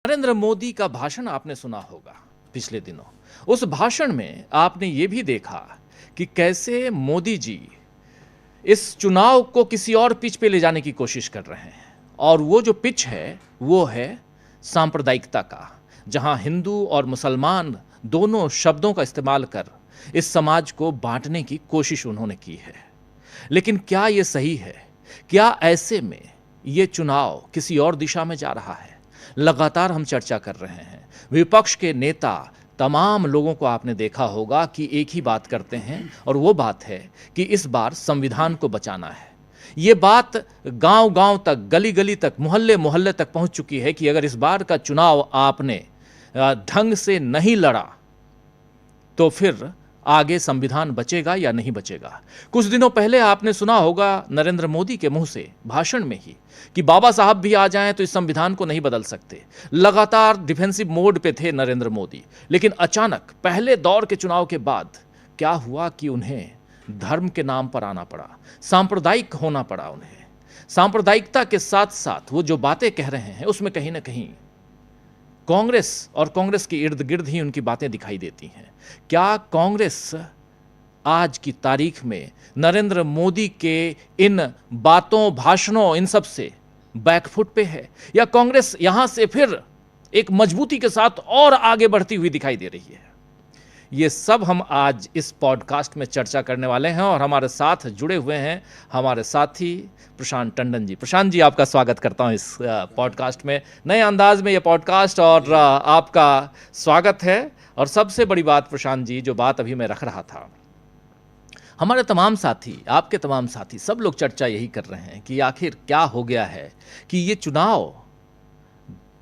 नरेंद्र मोदी का भाषण आपने सुना होगा पिछले दिनों। उस भाषण में आपने ये भी देखा कि कैसे मोदी जी इस चुनाव को किसी और पिच पे ले जाने की कोशिश कर रहे हैं। और वो जो पिच है वो है सांप्रदायिकता का, जहां हिंदू और मुसलमान दोनों शब्दों का इस्तेमाल कर इस समाज को बांटने की कोशिश उन्होंने की है। लेकिन क्या ये सही है? क्या ऐसे में ये चुनाव किसी और दिशा में जा रहा है? लगातार हम चर्चा कर रहे हैं। विपक्ष के नेता तमाम लोगों को आपने देखा होगा कि एक ही बात करते हैं, और वो बात है कि इस बार संविधान को बचाना है। ये बात गांव गांव तक, गली गली तक, मोहल्ले मोहल्ले तक पहुंच चुकी है कि अगर इस बार का चुनाव आपने ढंग से नहीं लड़ा तो फिर आगे संविधान बचेगा या नहीं बचेगा। कुछ दिनों पहले आपने सुना होगा नरेंद्र मोदी के मुंह से भाषण में ही कि बाबा साहब भी आ जाएं तो इस संविधान को नहीं बदल सकते। लगातार डिफेंसिव मोड पे थे नरेंद्र मोदी। लेकिन अचानक पहले दौर के चुनाव के बाद क्या हुआ कि उन्हें धर्म के नाम पर आना पड़ा, सांप्रदायिक होना पड़ा उन्हें। सांप्रदायिकता के साथ साथ वो जो बातें कह रहे हैं उसमें कहीं ना कहीं कांग्रेस और कांग्रेस के इर्द गिर्द ही उनकी बातें दिखाई देती हैं। क्या कांग्रेस आज की तारीख में नरेंद्र मोदी के इन बातों, भाषणों, इन सब से बैकफुट पे है, या कांग्रेस यहां से फिर एक मजबूती के साथ और आगे बढ़ती हुई दिखाई दे रही है? ये सब हम आज इस पॉडकास्ट में चर्चा करने वाले हैं और हमारे साथ जुड़े हुए हैं हमारे साथी प्रशांत टंडन जी। प्रशांत जी, आपका स्वागत करता हूं इस पॉडकास्ट में, नए अंदाज में ये पॉडकास्ट, और आपका स्वागत है। और सबसे बड़ी बात प्रशांत जी, जो बात अभी मैं रख रहा था, हमारे तमाम साथी, आपके तमाम साथी, सब लोग चर्चा यही कर रहे हैं कि आखिर क्या हो गया है कि ये चुनाव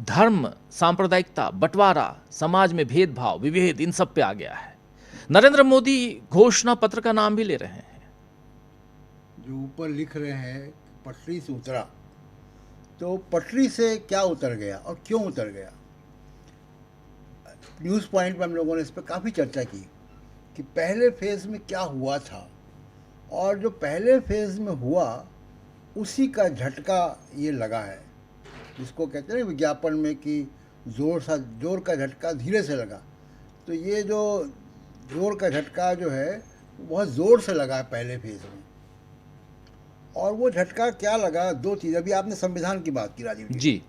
धर्म, सांप्रदायिकता, बंटवारा, समाज में भेदभाव, विभेद, इन सब पे आ गया है। नरेंद्र मोदी घोषणा पत्र का नाम भी ले रहे हैं। जो ऊपर लिख रहे हैं पटरी से उतरा, तो पटरी से क्या उतर गया और क्यों उतर गया? न्यूज़ पॉइंट में हम लोगों ने इस पर काफ़ी चर्चा की कि पहले फेज़ में क्या हुआ था, और जो पहले फेज़ में हुआ उसी का झटका ये लगा है, जिसको कहते हैं विज्ञापन में कि जोर का झटका धीरे से लगा। तो ये जो जोर का झटका जो है वो बहुत ज़ोर से लगा है पहले फेज़ में। और वो झटका क्या लगा? दो चीज़। अभी आपने संविधान की बात की राजीव जी।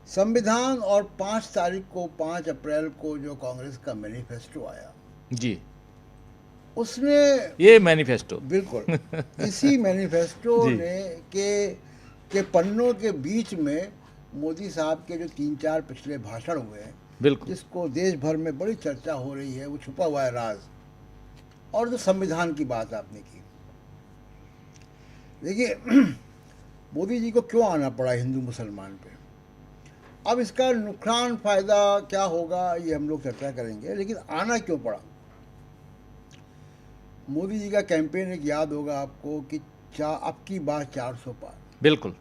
संविधान, और 5 अप्रैल को जो कांग्रेस का मैनिफेस्टो आया जी, उसने ये मैनिफेस्टो बिल्कुल इसी मैनिफेस्टो ने के पन्नों के बीच में मोदी साहब के जो 3-4 पिछले भाषण हुए हैं, बिल्कुल, जिसको देश भर में बड़ी चर्चा हो रही है, वो छुपा हुआ है राज। और जो संविधान की बात आपने की, देखिए मोदी जी को क्यों आना पड़ा हिंदू मुसलमान पे? अब इसका नुकसान फ़ायदा क्या होगा ये हम लोग चर्चा करेंगे, लेकिन आना क्यों पड़ा? मोदी जी का कैंपेन एक याद होगा आपको कि अब की बार 400 पार। बिल्कुल।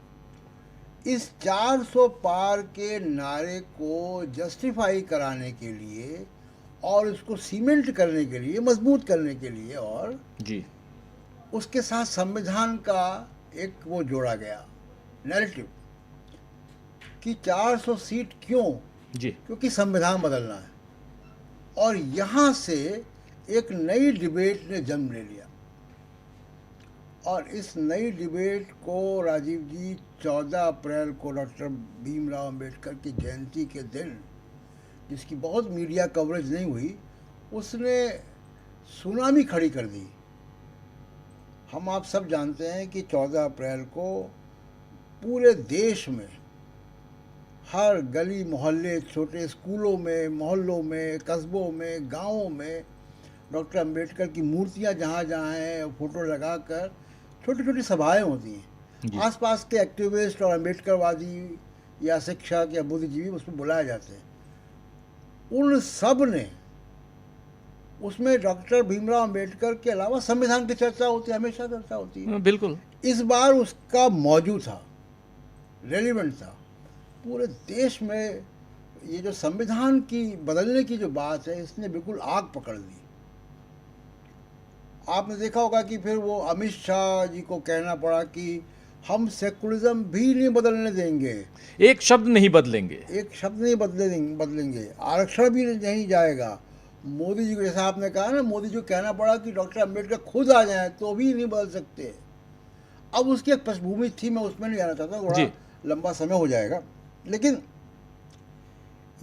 इस 400 पार के नारे को जस्टिफाई कराने के लिए और इसको सीमेंट करने के लिए, मजबूत करने के लिए, और जी, उसके साथ संविधान का एक वो जोड़ा गया नैरेटिव कि 400 सीट क्यों? जी, क्योंकि संविधान बदलना है। और यहाँ से एक नई डिबेट ने जन्म ले लिया, और इस नई डिबेट को राजीव जी 14 अप्रैल को डॉक्टर भीमराव अंबेडकर की जयंती के दिन, जिसकी बहुत मीडिया कवरेज नहीं हुई, उसने सुनामी खड़ी कर दी। हम आप सब जानते हैं कि 14 अप्रैल को पूरे देश में हर गली मोहल्ले, छोटे स्कूलों में, मोहल्लों में, कस्बों में, गांवों में डॉक्टर अंबेडकर की मूर्तियां जहाँ जहाँ हैं फ़ोटो लगाकर छोटी छोटी सभाएं होती हैं। आसपास के एक्टिविस्ट और अंबेडकरवादी या शिक्षक या बुद्धिजीवी उसमें बुलाए जाते हैं। उन सब ने उसमें डॉक्टर भीमराव अंबेडकर के अलावा संविधान की चर्चा होती है, हमेशा चर्चा होती है। बिल्कुल। इस बार उसका मौजूद था, रेलिवेंट था पूरे देश में। ये जो संविधान की बदलने की जो बात है, इसने बिल्कुल आग पकड़ ली। आपने देखा होगा कि फिर वो अमित शाह जी को कहना पड़ा कि हम सेकुलरिज्म भी नहीं बदलने देंगे, एक शब्द नहीं बदलेंगे। एक शब्द नहीं बदलेंगे, आरक्षण भी नहीं जाएगा। मोदी जी को, जैसा आपने कहा ना, मोदी जी को कहना पड़ा कि डॉक्टर अम्बेडकर खुद आ जाएं तो भी नहीं बदल सकते। अब उसकी एक पृष्ठभूमि थी, मैं उसमें नहीं जाना चाहता, जी। थोड़ा लंबा समय हो जाएगा। लेकिन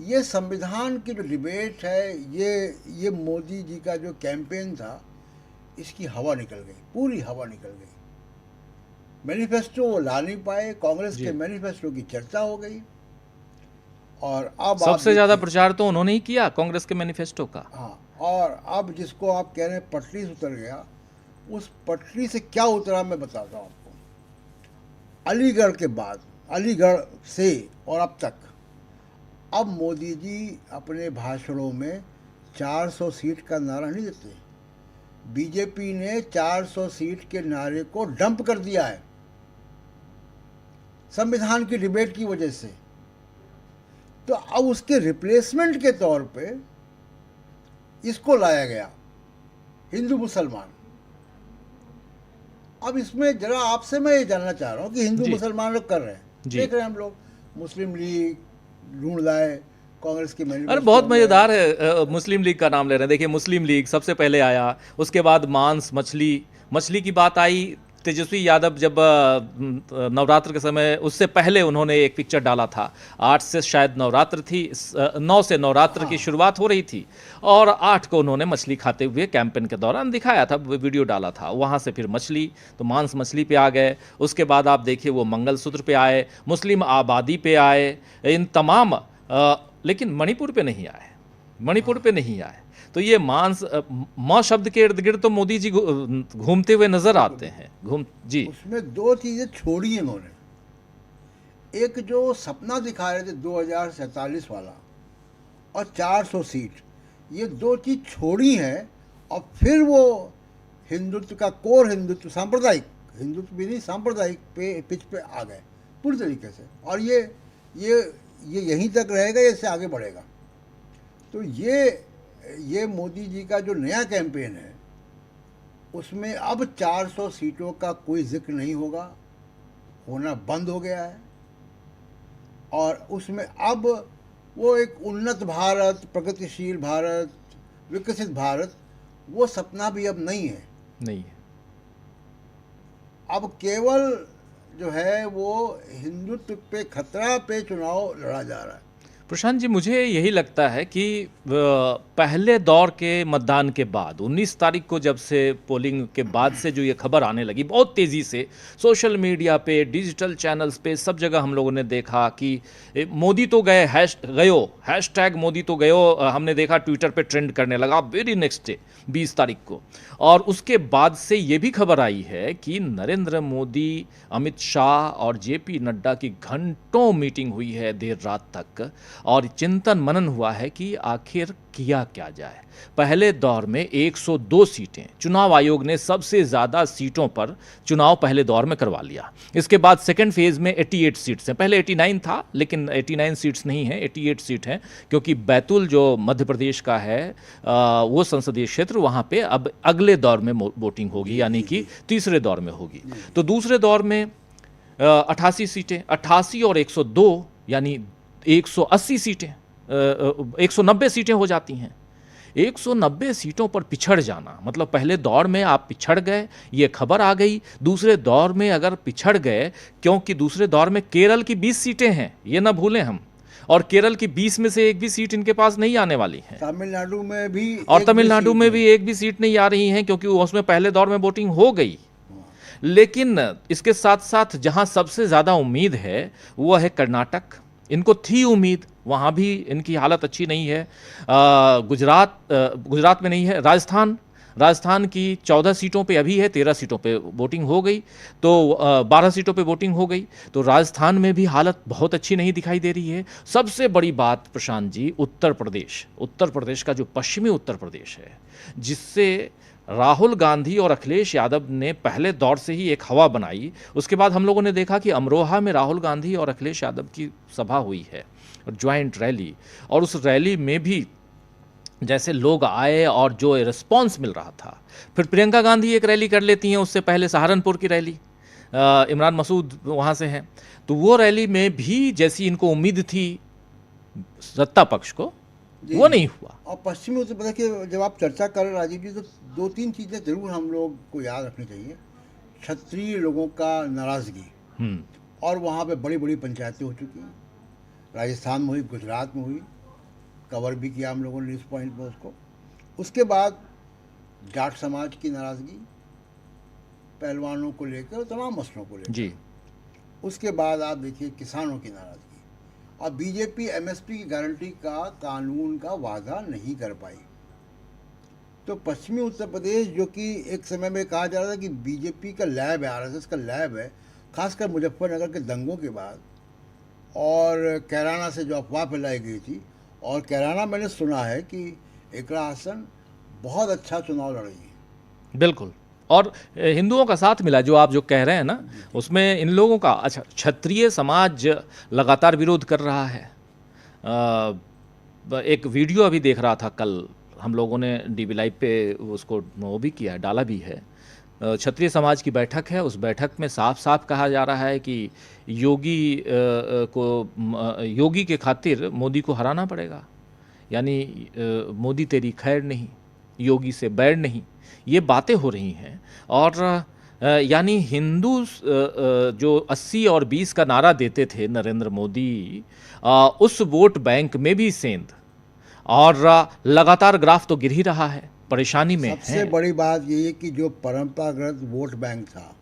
ये संविधान की जो डिबेट है, ये मोदी जी का जो कैंपेन था, इसकी हवा निकल गई, पूरी हवा निकल गई। मैनिफेस्टो वो ला नहीं पाए, कांग्रेस जी। के मैनिफेस्टो की चर्चा हो गई। और अब आप सबसे ज्यादा देखिए, प्रचार तो उन्होंने ही किया कांग्रेस के मैनिफेस्टो का। हाँ, और अब जिसको आप कह रहे हैं पटरी से उतर गया, उस पटरी से क्या उतरा मैं बताता हूँ आपको। अलीगढ़ के बाद, अलीगढ़ से और अब तक, अब मोदी जी अपने भाषणों में 400 सीट का नारा नहीं देते। बीजेपी ने 400 सीट के नारे को डंप कर दिया है संविधान की डिबेट की वजह से। तो अब उसके रिप्लेसमेंट के तौर पे इसको लाया गया, हिंदू मुसलमान। अब इसमें जरा आपसे मैं ये जानना चाह रहा हूँ कि हिंदू जी। मुसलमान लोग कर रहे हैं, जी। देख रहे हैं हम लोग, मुस्लिम लीग ढूंढ लाए, कांग्रेस की अरे मैनिफेस्टो बहुत में। मजेदार है, मुस्लिम लीग का नाम ले रहे हैं। देखिए, मुस्लिम लीग सबसे पहले आया, उसके बाद मांस मछली की बात आई। तेजस्वी यादव जब नवरात्र के समय, उससे पहले उन्होंने एक पिक्चर डाला था, 8 से शायद नवरात्र थी, 9 से नवरात्र की शुरुआत हो रही थी, और 8 को उन्होंने मछली खाते हुए कैंपेन के दौरान दिखाया था, वीडियो डाला था। वहाँ से फिर मछली, तो मांस मछली पे आ गए। उसके बाद आप देखिए वो मंगलसूत्र पे आए, मुस्लिम आबादी पे आए, इन तमाम लेकिन मणिपुर पे नहीं आए, मणिपुर पे नहीं आए। तो ये मांस माँ शब्द के इर्द गिर्द तो मोदी जी घूमते हुए नजर आते हैं। जी। उसमें दो चीजें छोड़ी इन्होंने, एक जो सपना दिखा रहे थे 2047 वाला, और 400 सीट, ये दो चीज छोड़ी हैं। और फिर वो हिंदुत्व का कोर हिंदुत्व, सांप्रदायिक हिंदुत्व भी नहीं, सांप्रदायिक पे पिच पे आ गए पूरी तरीके से। और ये यहीं तक रहेगा, ये इससे आगे बढ़ेगा। तो ये मोदी जी का जो नया कैंपेन है, उसमें अब 400 सीटों का कोई जिक्र नहीं होगा, होना बंद हो गया है। और उसमें अब वो एक उन्नत भारत, प्रगतिशील भारत, विकसित भारत, वो सपना भी अब नहीं है। नहीं है। अब केवल जो है वो हिंदुत्व पे खतरा पे चुनाव लड़ा जा रहा है। प्रशांत जी, मुझे यही लगता है कि पहले दौर के मतदान के बाद 19 तारीख को जब से पोलिंग के बाद से जो ये खबर आने लगी बहुत तेज़ी से, सोशल मीडिया पे, डिजिटल चैनल्स पे, सब जगह हम लोगों ने देखा कि मोदी तो गए, हैशटैग मोदी तो गयो हमने देखा ट्विटर पे ट्रेंड करने लगा वेरी नेक्स्ट डे 20 तारीख को। और उसके बाद से ये भी खबर आई है कि नरेंद्र मोदी, अमित शाह और जेपी नड्डा की घंटों मीटिंग हुई है देर रात तक, और चिंतन मनन हुआ है कि आखिर किया क्या जाए। पहले दौर में 102 सीटें, चुनाव आयोग ने सबसे ज़्यादा सीटों पर चुनाव पहले दौर में करवा लिया। इसके बाद सेकंड फेज में 88 सीट्स हैं, पहले 89 था लेकिन 89 सीट्स नहीं है, 88 सीट हैं, क्योंकि बैतूल जो मध्य प्रदेश का है वो संसदीय क्षेत्र, वहाँ पे अब अगले दौर में वोटिंग होगी, यानी कि तीसरे दौर में होगी। तो दूसरे दौर में 88 सीटें, 88 और 102 यानी 180 सीटें, 190 सीटें हो जाती हैं। 190 सीटों पर पिछड़ जाना मतलब पहले दौर में आप पिछड़ गए, ये खबर आ गई। दूसरे दौर में अगर पिछड़ गए, क्योंकि दूसरे दौर में केरल की 20 सीटें हैं, ये ना भूलें हम, और केरल की 20 में से एक भी सीट इनके पास नहीं आने वाली है। तमिलनाडु में भी, और तमिलनाडु में भी एक भी सीट नहीं आ रही है, क्योंकि उसमें पहले दौर में वोटिंग हो गई। लेकिन इसके साथ साथ जहां सबसे ज़्यादा उम्मीद है वो है कर्नाटक। इनको थी उम्मीद, वहाँ भी इनकी हालत अच्छी नहीं है। गुजरात में नहीं है। राजस्थान की 14 सीटों पे अभी है, 13 सीटों पे वोटिंग हो गई, तो 12 सीटों पे वोटिंग हो गई। तो राजस्थान में भी हालत बहुत अच्छी नहीं दिखाई दे रही है। सबसे बड़ी बात प्रशांत जी, उत्तर प्रदेश का जो पश्चिमी उत्तर प्रदेश है, जिससे राहुल गांधी और अखिलेश यादव ने पहले दौर से ही एक हवा बनाई। उसके बाद हम लोगों ने देखा कि अमरोहा में राहुल गांधी और अखिलेश यादव की सभा हुई है, ज्वाइंट रैली, और उस रैली में भी जैसे लोग आए और जो रिस्पॉन्स मिल रहा था। फिर प्रियंका गांधी एक रैली कर लेती हैं, उससे पहले सहारनपुर की रैली, इमरान मसूद वहाँ से हैं, तो वो रैली में भी जैसी इनको उम्मीद थी सत्ता पक्ष को, जी, वो नहीं हुआ। और पश्चिमी उत्तर प्रदेश की जब आप चर्चा कर रहे हैं राजीव जी, तो दो तीन चीज़ें ज़रूर हम लोग को याद रखनी चाहिए। क्षत्रिय लोगों का नाराज़गी, और वहाँ पे बड़ी बड़ी पंचायतें हो चुकी हैं, राजस्थान में हुई, गुजरात में हुई, कवर भी किया हम लोगों ने न्यूज़ पॉइंट में उसको। उसके बाद जाट समाज की नाराज़गी, पहलवानों को लेकर और तमाम मसलों को लेकर जी। उसके बाद आप देखिए किसानों की नाराज़गी, और बीजेपी एमएसपी की गारंटी का कानून का वादा नहीं कर पाई। तो पश्चिमी उत्तर प्रदेश, जो कि एक समय में कहा जा रहा था कि बीजेपी का लैब है, आरएसएस का लैब है, खासकर मुजफ्फरनगर के दंगों के बाद, और कैराना से जो अफवाह फैलाई गई थी, और कैराना मैंने सुना है कि एकरा हसन बहुत अच्छा चुनाव लड़ रही है। बिल्कुल, और हिंदुओं का साथ मिला, जो आप जो कह रहे हैं ना, उसमें इन लोगों का, अच्छा, क्षत्रिय समाज लगातार विरोध कर रहा है। एक वीडियो अभी देख रहा था कल, हम लोगों ने डीबी लाइव पे उसको वो भी किया, डाला भी है। क्षत्रिय समाज की बैठक है, उस बैठक में साफ साफ कहा जा रहा है कि योगी के खातिर मोदी को हराना पड़ेगा, यानी मोदी तेरी खैर नहीं, योगी से बैर नहीं, ये बातें हो रही हैं। और यानी हिंदू जो 80 और 20 का नारा देते थे नरेंद्र मोदी, उस वोट बैंक में भी सेंध, और लगातार ग्राफ तो गिर ही रहा है, परेशानी में सबसे है। बड़ी बात ये है कि जो परंपरागत वोट बैंक था,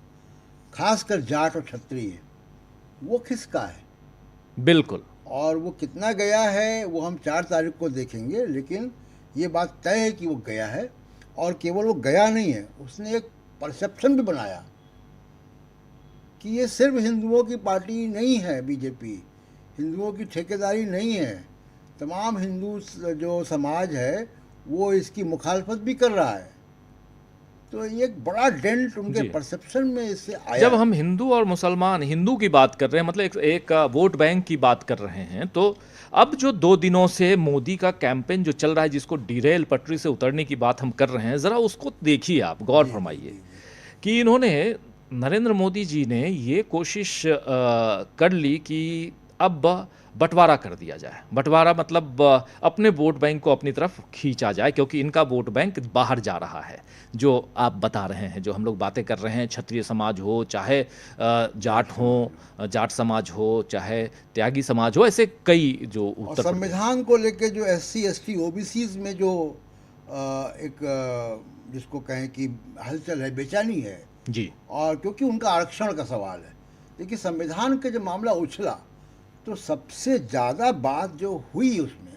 खासकर जाट और क्षत्रिय, वो खिसका है। बिल्कुल। और वो कितना गया है वो हम 4 तारीख को देखेंगे, लेकिन ये बात तय है कि वो गया है। और केवल वो गया नहीं है, उसने एक परसेप्शन भी बनाया कि ये सिर्फ हिंदुओं की पार्टी नहीं है, बीजेपी हिंदुओं की ठेकेदारी नहीं है, तमाम हिंदू जो समाज है वो इसकी मुखालफत भी कर रहा है। तो ये एक बड़ा डेंट उनके परसेप्शन में इससे आया। जब हम हिंदू और मुसलमान, हिंदू की बात कर रहे हैं, मतलब एक वोट बैंक की बात कर रहे हैं, तो अब जो 2 दिनों से मोदी का कैंपेन जो चल रहा है, जिसको डिरेल, पटरी से उतरने की बात हम कर रहे हैं, ज़रा उसको देखिए, आप गौर फरमाइए कि इन्होंने, नरेंद्र मोदी जी ने ये कोशिश कर ली कि अब बंटवारा कर दिया जाए। बंटवारा मतलब अपने वोट बैंक को अपनी तरफ खींचा जाए, क्योंकि इनका वोट बैंक बाहर जा रहा है। जो आप बता रहे हैं, जो हम लोग बातें कर रहे हैं, क्षत्रिय समाज हो, चाहे जाट हो, जाट समाज हो, चाहे त्यागी समाज हो, ऐसे कई जो और संविधान को लेके जो SC ST OBCs में जो एक जिसको कहें कि हलचल है, बेचैनी है जी, और क्योंकि उनका आरक्षण का सवाल है। देखिए, संविधान के जब मामला उछला तो सबसे ज़्यादा बात जो हुई उसमें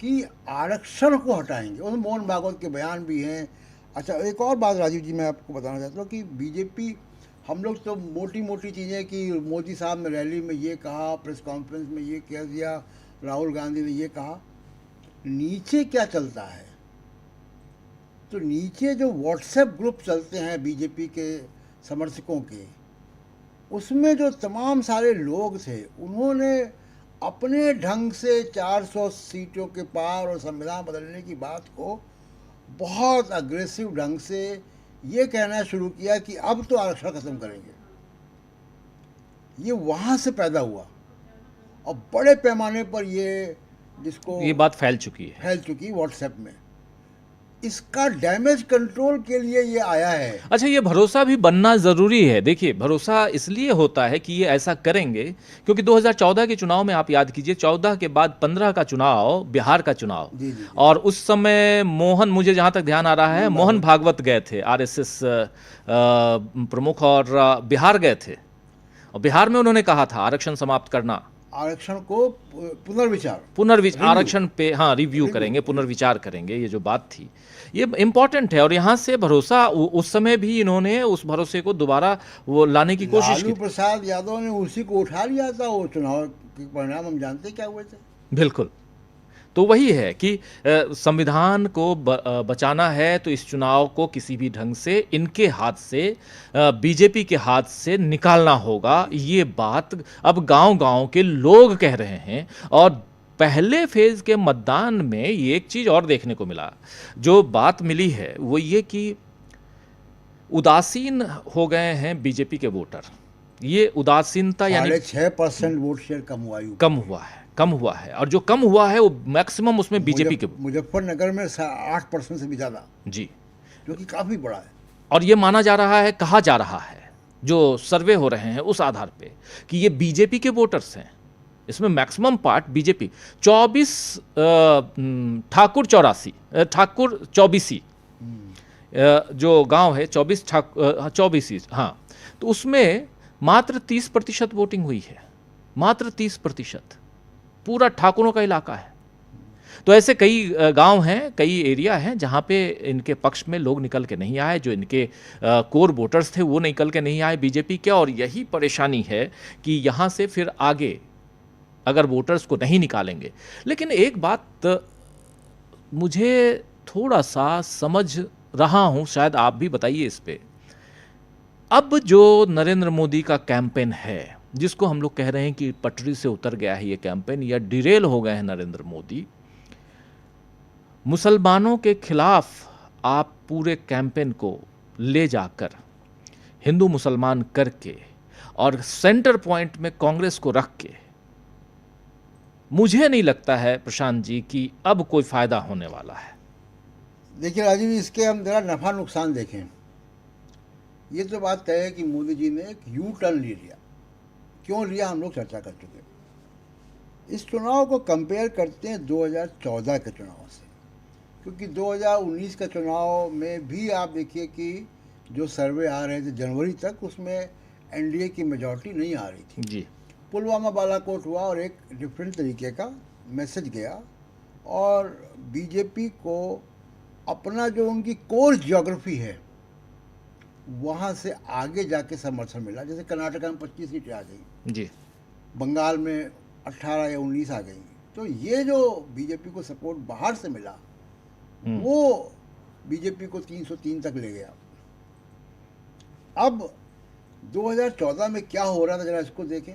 कि आरक्षण को हटाएंगे, उसमें मोहन भागवत के बयान भी हैं। अच्छा, एक और बात राजीव जी मैं आपको बताना चाहता हूँ कि बीजेपी, हम लोग तो मोटी मोटी चीज़ें कि मोदी साहब ने रैली में ये कहा, प्रेस कॉन्फ्रेंस में ये कह दिया, राहुल गांधी ने ये कहा, नीचे क्या चलता है? तो नीचे जो व्हाट्सएप ग्रुप चलते हैं बीजेपी के समर्थकों के, उसमें जो तमाम सारे लोग थे, उन्होंने अपने ढंग से 400 सीटों के पार और संविधान बदलने की बात को बहुत अग्रेसिव ढंग से ये कहना शुरू किया कि अब तो आरक्षण खत्म करेंगे। ये वहाँ से पैदा हुआ और बड़े पैमाने पर ये बात फैल चुकी व्हाट्सएप में। इसका डैमेज कंट्रोल के लिए ये आया है। अच्छा, ये भरोसा भी बनना ज़रूरी है। देखिए, भरोसा इसलिए होता है कि ये ऐसा करेंगे क्योंकि 2014 के चुनाव में आप याद कीजिए, 14 के बाद 15 का चुनाव, बिहार का चुनाव, जी। और उस समय मुझे जहाँ तक ध्यान आ रहा है, मोहन भागवत गए थे, RSS प्रमुख, और बिहार गए थे, और बिहार में उन्होंने कहा था आरक्षण समाप्त करना, आरक्षण को पुनर्विचार आरक्षण पे, हाँ, रिव्यू करेंगे, पुनर्विचार करेंगे, ये जो बात थी, ये इम्पोर्टेंट है। और यहाँ से भरोसा, उस समय भी इन्होंने उस भरोसे को दोबारा वो लाने की कोशिश की। लालू प्रसाद यादव ने उसी को उठा लिया था। वो चुनाव के परिणाम हम जानते क्या हुए थे। बिल्कुल। तो वही है कि संविधान को बचाना है तो इस चुनाव को किसी भी ढंग से इनके हाथ से, बीजेपी के हाथ से निकालना होगा। ये बात अब गांव-गांव के लोग कह रहे हैं। और पहले फेज के मतदान में ये एक चीज़ और देखने को मिला, जो बात मिली है वो ये कि उदासीन हो गए हैं बीजेपी के वोटर। ये उदासीनता यानी 6.5% वोट शेयर कम हुआ यूपी कम में। हुआ है, कम हुआ है, और जो कम हुआ है वो मैक्सिमम उसमें बीजेपी के। मुजफ्फरनगर में 8% से भी ज़्यादा, जी। जो कि काफ़ी बड़ा है। और ये माना जा रहा है, कहा जा रहा है, जो सर्वे हो रहे हैं उस आधार पे, कि ये बीजेपी के वोटर्स हैं। इसमें maximum part BJP. 24 Thakur 84 Thakur 24 जो गांव है 24 हाँ, तो उसमें मात्र 30% वोटिंग हुई है, मात्र 30%। पूरा ठाकुरों का इलाका है। तो ऐसे कई गांव हैं, कई एरिया हैं जहां पे इनके पक्ष में लोग निकल के नहीं आए, जो इनके कोर वोटर्स थे वो निकल के नहीं आए बीजेपी के। और यही परेशानी है कि यहां से फिर आगे अगर वोटर्स को नहीं निकालेंगे। लेकिन एक बात मुझे थोड़ा सा समझ रहा हूं, शायद आप भी बताइए इस पे। अब जो नरेंद्र मोदी का कैंपेन है, जिसको हम लोग कह रहे हैं कि पटरी से उतर गया है ये कैंपेन, या डिरेल हो गए हैं नरेंद्र मोदी, मुसलमानों के खिलाफ आप पूरे कैंपेन को ले जाकर हिंदू मुसलमान करके और सेंटर पॉइंट में कांग्रेस को रख के, मुझे नहीं लगता है प्रशांत जी कि अब कोई फायदा होने वाला है। देखिए राजीव जी, इसके हम जरा नफ़ा नुकसान देखें। ये तो बात तय है कि मोदी जी ने एक यू टर्न ले लिया। क्यों लिया, हम लोग चर्चा कर चुके। इस चुनाव को कंपेयर करते हैं 2014 के चुनाव से, क्योंकि 2019 का चुनाव में भी आप देखिए कि जो सर्वे आ रहे थे जनवरी तक, उसमें एनडीए की मेजॉरिटी नहीं आ रही थी जी। पुलवामा बालाकोट हुआ और एक डिफरेंट तरीके का मैसेज गया, और बीजेपी को अपना जो उनकी कोर ज्योग्राफी है वहाँ से आगे जाके समर्थन मिला। जैसे कर्नाटक में 25 सीटें आ गई जी। बंगाल में 18 या 19 आ गई। तो ये जो बीजेपी को सपोर्ट बाहर से मिला वो बीजेपी को 303 तक ले गया। अब 2014 में क्या हो रहा था जरा इसको देखें,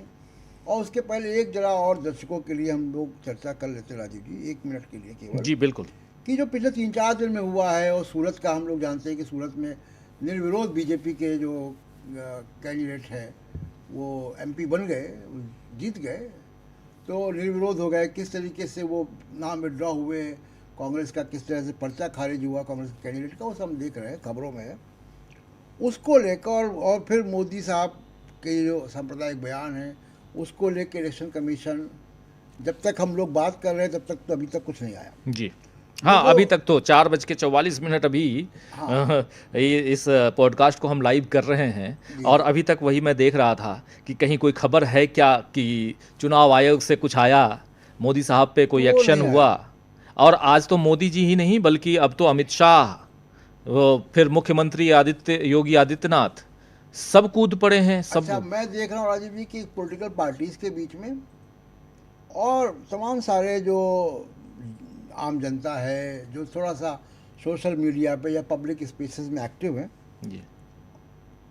और उसके पहले एक जरा और दर्शकों के लिए हम लोग चर्चा कर लेते राजीव जी, 1 मिनट के लिए केवल। जी बिल्कुल। कि जो पिछले 3-4 दिन में हुआ है, और सूरत का हम लोग जानते हैं कि सूरत में निर्विरोध बीजेपी के जो कैंडिडेट हैं वो एमपी बन गए, जीत गए, तो निर्विरोध हो गए। किस तरीके से वो नाम विड्रॉ हुए, कांग्रेस का किस तरह से पर्चा खारिज हुआ कांग्रेस के कैंडिडेट का, वो सब हम देख रहे हैं, खबरों में है। उसको लेकर और फिर मोदी साहब के जो सांप्रदायिक बयान है उसको लेकर इलेक्शन कमीशन, जब तक हम लोग बात कर रहे हैं तब तक तो अभी तक कुछ नहीं आया जी। हाँ, अभी तक तो 4:44 अभी इस पॉडकास्ट को हम लाइव कर रहे हैं, और अभी तक वही मैं देख रहा था कि कहीं कोई खबर है क्या कि चुनाव आयोग से कुछ आया, मोदी साहब पे कोई एक्शन हुआ। और आज तो मोदी जी ही नहीं बल्कि अब तो अमित शाह, फिर मुख्यमंत्री योगी आदित्यनाथ सब कूद पड़े हैं सब। अच्छा, मैं देख रहा हूँ राजीव जी की पॉलिटिकल पार्टीज के बीच में और तमाम सारे जो आम जनता है जो थोड़ा सा सोशल मीडिया पे या पब्लिक स्पेसेस में एक्टिव है जी,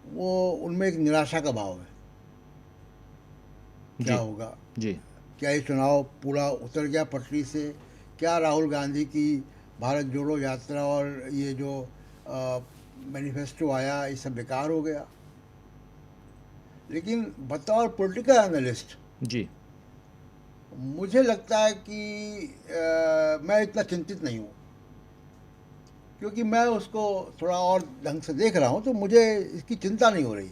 वो उनमें एक निराशा का भाव है। क्या होगा जी, क्या ये चुनाव पूरा उतर गया पटरी से? क्या राहुल गांधी की भारत जोड़ो यात्रा और ये जो मैनिफेस्टो आया ये सब बेकार हो गया? लेकिन बतौर पॉलिटिकल एनालिस्ट जी, मुझे लगता है कि मैं इतना चिंतित नहीं हूँ, क्योंकि मैं उसको थोड़ा और ढंग से देख रहा हूँ, तो मुझे इसकी चिंता नहीं हो रही।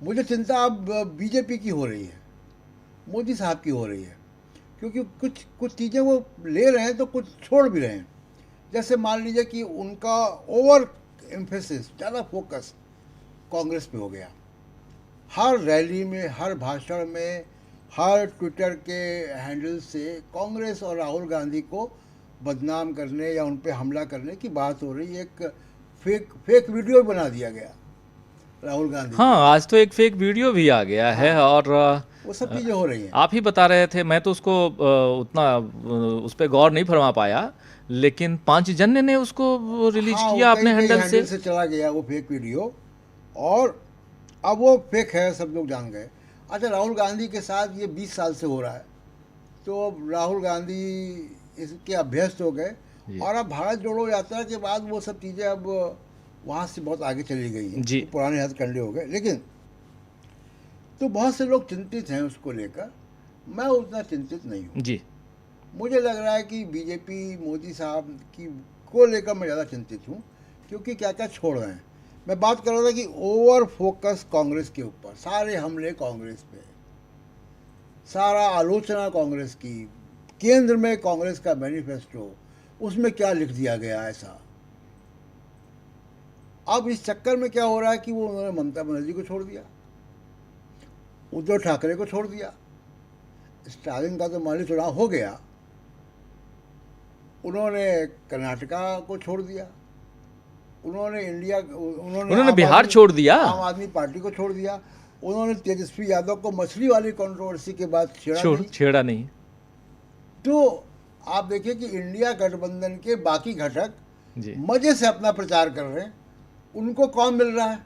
मुझे चिंता अब बीजेपी की हो रही है, मोदी साहब की हो रही है, क्योंकि कुछ चीज़ें वो ले रहे हैं तो कुछ छोड़ भी रहे हैं। जैसे मान लीजिए कि उनका ओवर एम्फेसिस, ज़्यादा फोकस कांग्रेस पे हो गया। हर रैली में, हर भाषण में, हर ट्विटर के हैंडल से कांग्रेस और राहुल गांधी को बदनाम करने या उन पे हमला करने की बात हो रही है। एक फेक वीडियो बना दिया गया राहुल गांधी। हाँ, आज तो एक फेक वीडियो भी आ गया है, और वो सब चीज़ें हो रही हैं। आप ही बता रहे थे, मैं तो उसको उतना उस पर गौर नहीं फरमा पाया, लेकिन 5 जन ने उसको रिलीज किया अपने हैंडल से चला गया वो फेक वीडियो, और अब वो फेक है, सब लोग जान गए। अच्छा, राहुल गांधी के साथ ये 20 साल से हो रहा है, तो अब राहुल गांधी इसके अभ्यस्त हो गए, और अब भारत जोड़ो यात्रा के बाद वो सब चीज़ें अब वहाँ से बहुत आगे चली गई हैं, जी। तो पुराने हथकंडे हो गए। लेकिन तो बहुत से लोग चिंतित हैं उसको लेकर, मैं उतना चिंतित नहीं हूँ। जी। मुझे लग रहा है कि बीजेपी मोदी साहब की को लेकर मैं ज़्यादा चिंतित हूँ, क्योंकि क्या क्या छोड़ रहे हैं। मैं बात कर रहा था कि ओवर फोकस कांग्रेस के ऊपर, सारे हमले कांग्रेस पे, सारा आलोचना कांग्रेस की, केंद्र में कांग्रेस का मैनिफेस्टो, उसमें क्या लिख दिया गया ऐसा। अब इस चक्कर में क्या हो रहा है कि वो उन्होंने ममता बनर्जी को छोड़ दिया, उद्धव ठाकरे को छोड़ दिया, स्टालिन का तो मान ली चुनाव हो गया, उन्होंने कर्नाटका को छोड़ दिया, उन्होंने बिहार छोड़ दिया, आम आदमी पार्टी को छोड़ दिया, उन्होंने तेजस्वी यादव को मछली वाली कंट्रोवर्सी के बाद छेड़ा नहीं। तो आप देखिए कि इंडिया गठबंधन के बाकी घटक जी। मजे से अपना प्रचार कर रहे हैं। उनको कौन मिल रहा है?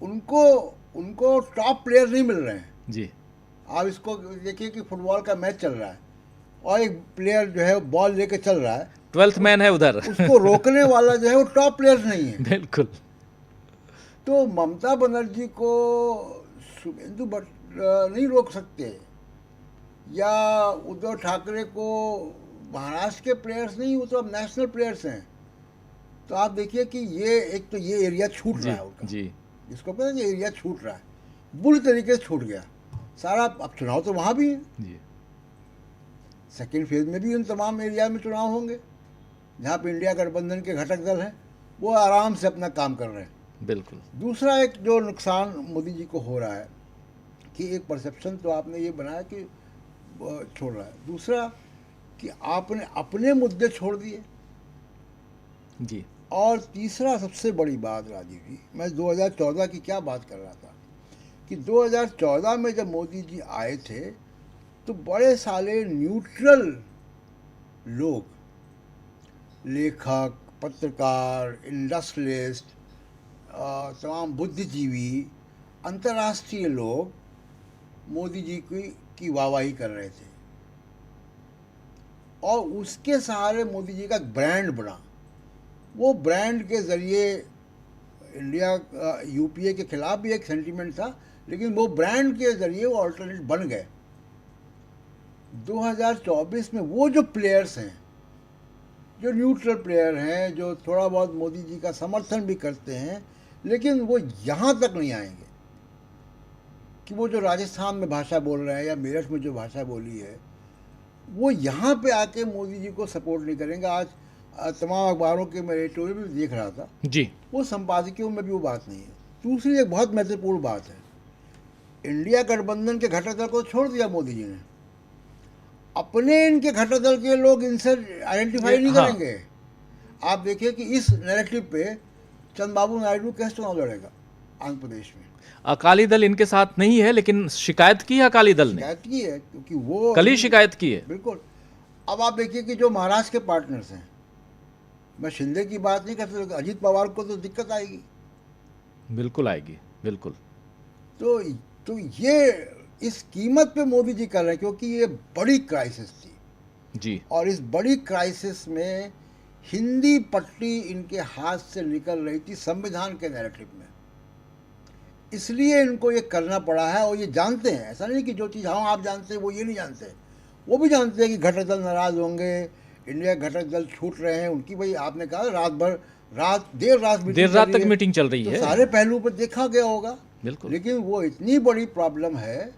उनको टॉप प्लेयर नहीं मिल रहे हैं। जी। आप इसको देखिए कि फुटबॉल का मैच चल रहा है और एक प्लेयर जो है बॉल लेके चल रहा है, 12th मैन है उधर, उसको रोकने वाला जो है वो टॉप प्लेयर नहीं है। बिल्कुल। तो ममता बनर्जी को शुभेंदु भट्ट नहीं रोक सकते, या उद्धव ठाकरे को महाराष्ट्र के प्लेयर्स नहीं, वो तो अब नेशनल प्लेयर्स हैं। तो आप देखिए कि ये एरिया छूट रहा है उनका, जी। जिसको पता है एरिया छूट रहा है, बुरी तरीके से छूट गया सारा। अब चुनाव तो वहाँ भी है जी। सेकेंड फेज में भी उन तमाम एरिया में चुनाव होंगे जहाँ पे इंडिया गठबंधन के घटक दल हैं, वो आराम से अपना काम कर रहे हैं। बिल्कुल। दूसरा एक जो नुकसान मोदी जी को हो रहा है कि एक परसेप्शन तो आपने ये बनाया कि छोड़ रहा है, दूसरा कि आपने अपने मुद्दे छोड़ दिए, जी। और तीसरा सबसे बड़ी बात राजीव जी, मैं 2014 की क्या बात कर रहा था कि 2014 में जब मोदी जी आए थे तो बड़े सारे न्यूट्रल लोग, लेखक, पत्रकार, इंडस्ट्रियलिस्ट, तमाम बुद्धिजीवी, अंतर्राष्ट्रीय लोग मोदी जी की वाहवाही कर रहे थे, और उसके सहारे मोदी जी का ब्रांड बना। वो ब्रांड के ज़रिए इंडिया यूपीए के खिलाफ भी एक सेंटीमेंट था, लेकिन वो ब्रांड के ज़रिए वो ऑल्टरनेट बन गए। 2024 में वो जो प्लेयर्स हैं, जो न्यूट्रल प्लेयर हैं, जो थोड़ा बहुत मोदी जी का समर्थन भी करते हैं, लेकिन वो यहाँ तक नहीं आएंगे कि वो जो राजस्थान में भाषा बोल रहे हैं या मेरठ में जो भाषा बोली है, वो यहाँ पे आके मोदी जी को सपोर्ट नहीं करेंगे। आज तमाम अखबारों के मैं एडिटोरियल भी देख रहा था जी। वो संपादकीयों में भी वो बात नहीं है। दूसरी एक बहुत महत्वपूर्ण बात है, इंडिया गठबंधन के घटक दल को छोड़ दिया मोदी जी ने, अपने इनके घटक दल के लोग इनसे आइडेंटिफाई नहीं करेंगे। आप देखिए कि इस नैरेटिव पे चंद्रबाबू नायडू कैसे चुनाव लड़ेगा आंध्र प्रदेश में। अकाली दल इनके साथ नहीं है, लेकिन शिकायत की है अकाली दल ने, शिकायत की है, क्योंकि वो कल ही शिकायत की है। बिल्कुल। अब आप देखिए कि जो महाराष्ट्र के पार्टनर्स हैं, मैं शिंदे की बात नहीं कर सकता, अजीत पवार को तो दिक्कत आएगी। बिल्कुल आएगी, बिल्कुल। तो ये इस कीमत पे मोदी जी कर रहे हैं, क्योंकि ये बड़ी क्राइसिस थी जी। और इस बड़ी क्राइसिस में हिंदी पट्टी इनके हाथ से निकल रही थी संविधान के नैरेटिव में, इसलिए इनको ये करना पड़ा है। और ये जानते हैं, ऐसा नहीं कि जो चीज़ हम आप जानते हैं वो ये नहीं जानते, वो भी जानते हैं कि घटक दल नाराज़ होंगे, इंडिया घटक दल छूट रहे हैं उनकी। भाई आपने कहा देर रात तक मीटिंग चल रही है, सारे पहलू पर देखा गया होगा। बिल्कुल। लेकिन वो इतनी बड़ी प्रॉब्लम है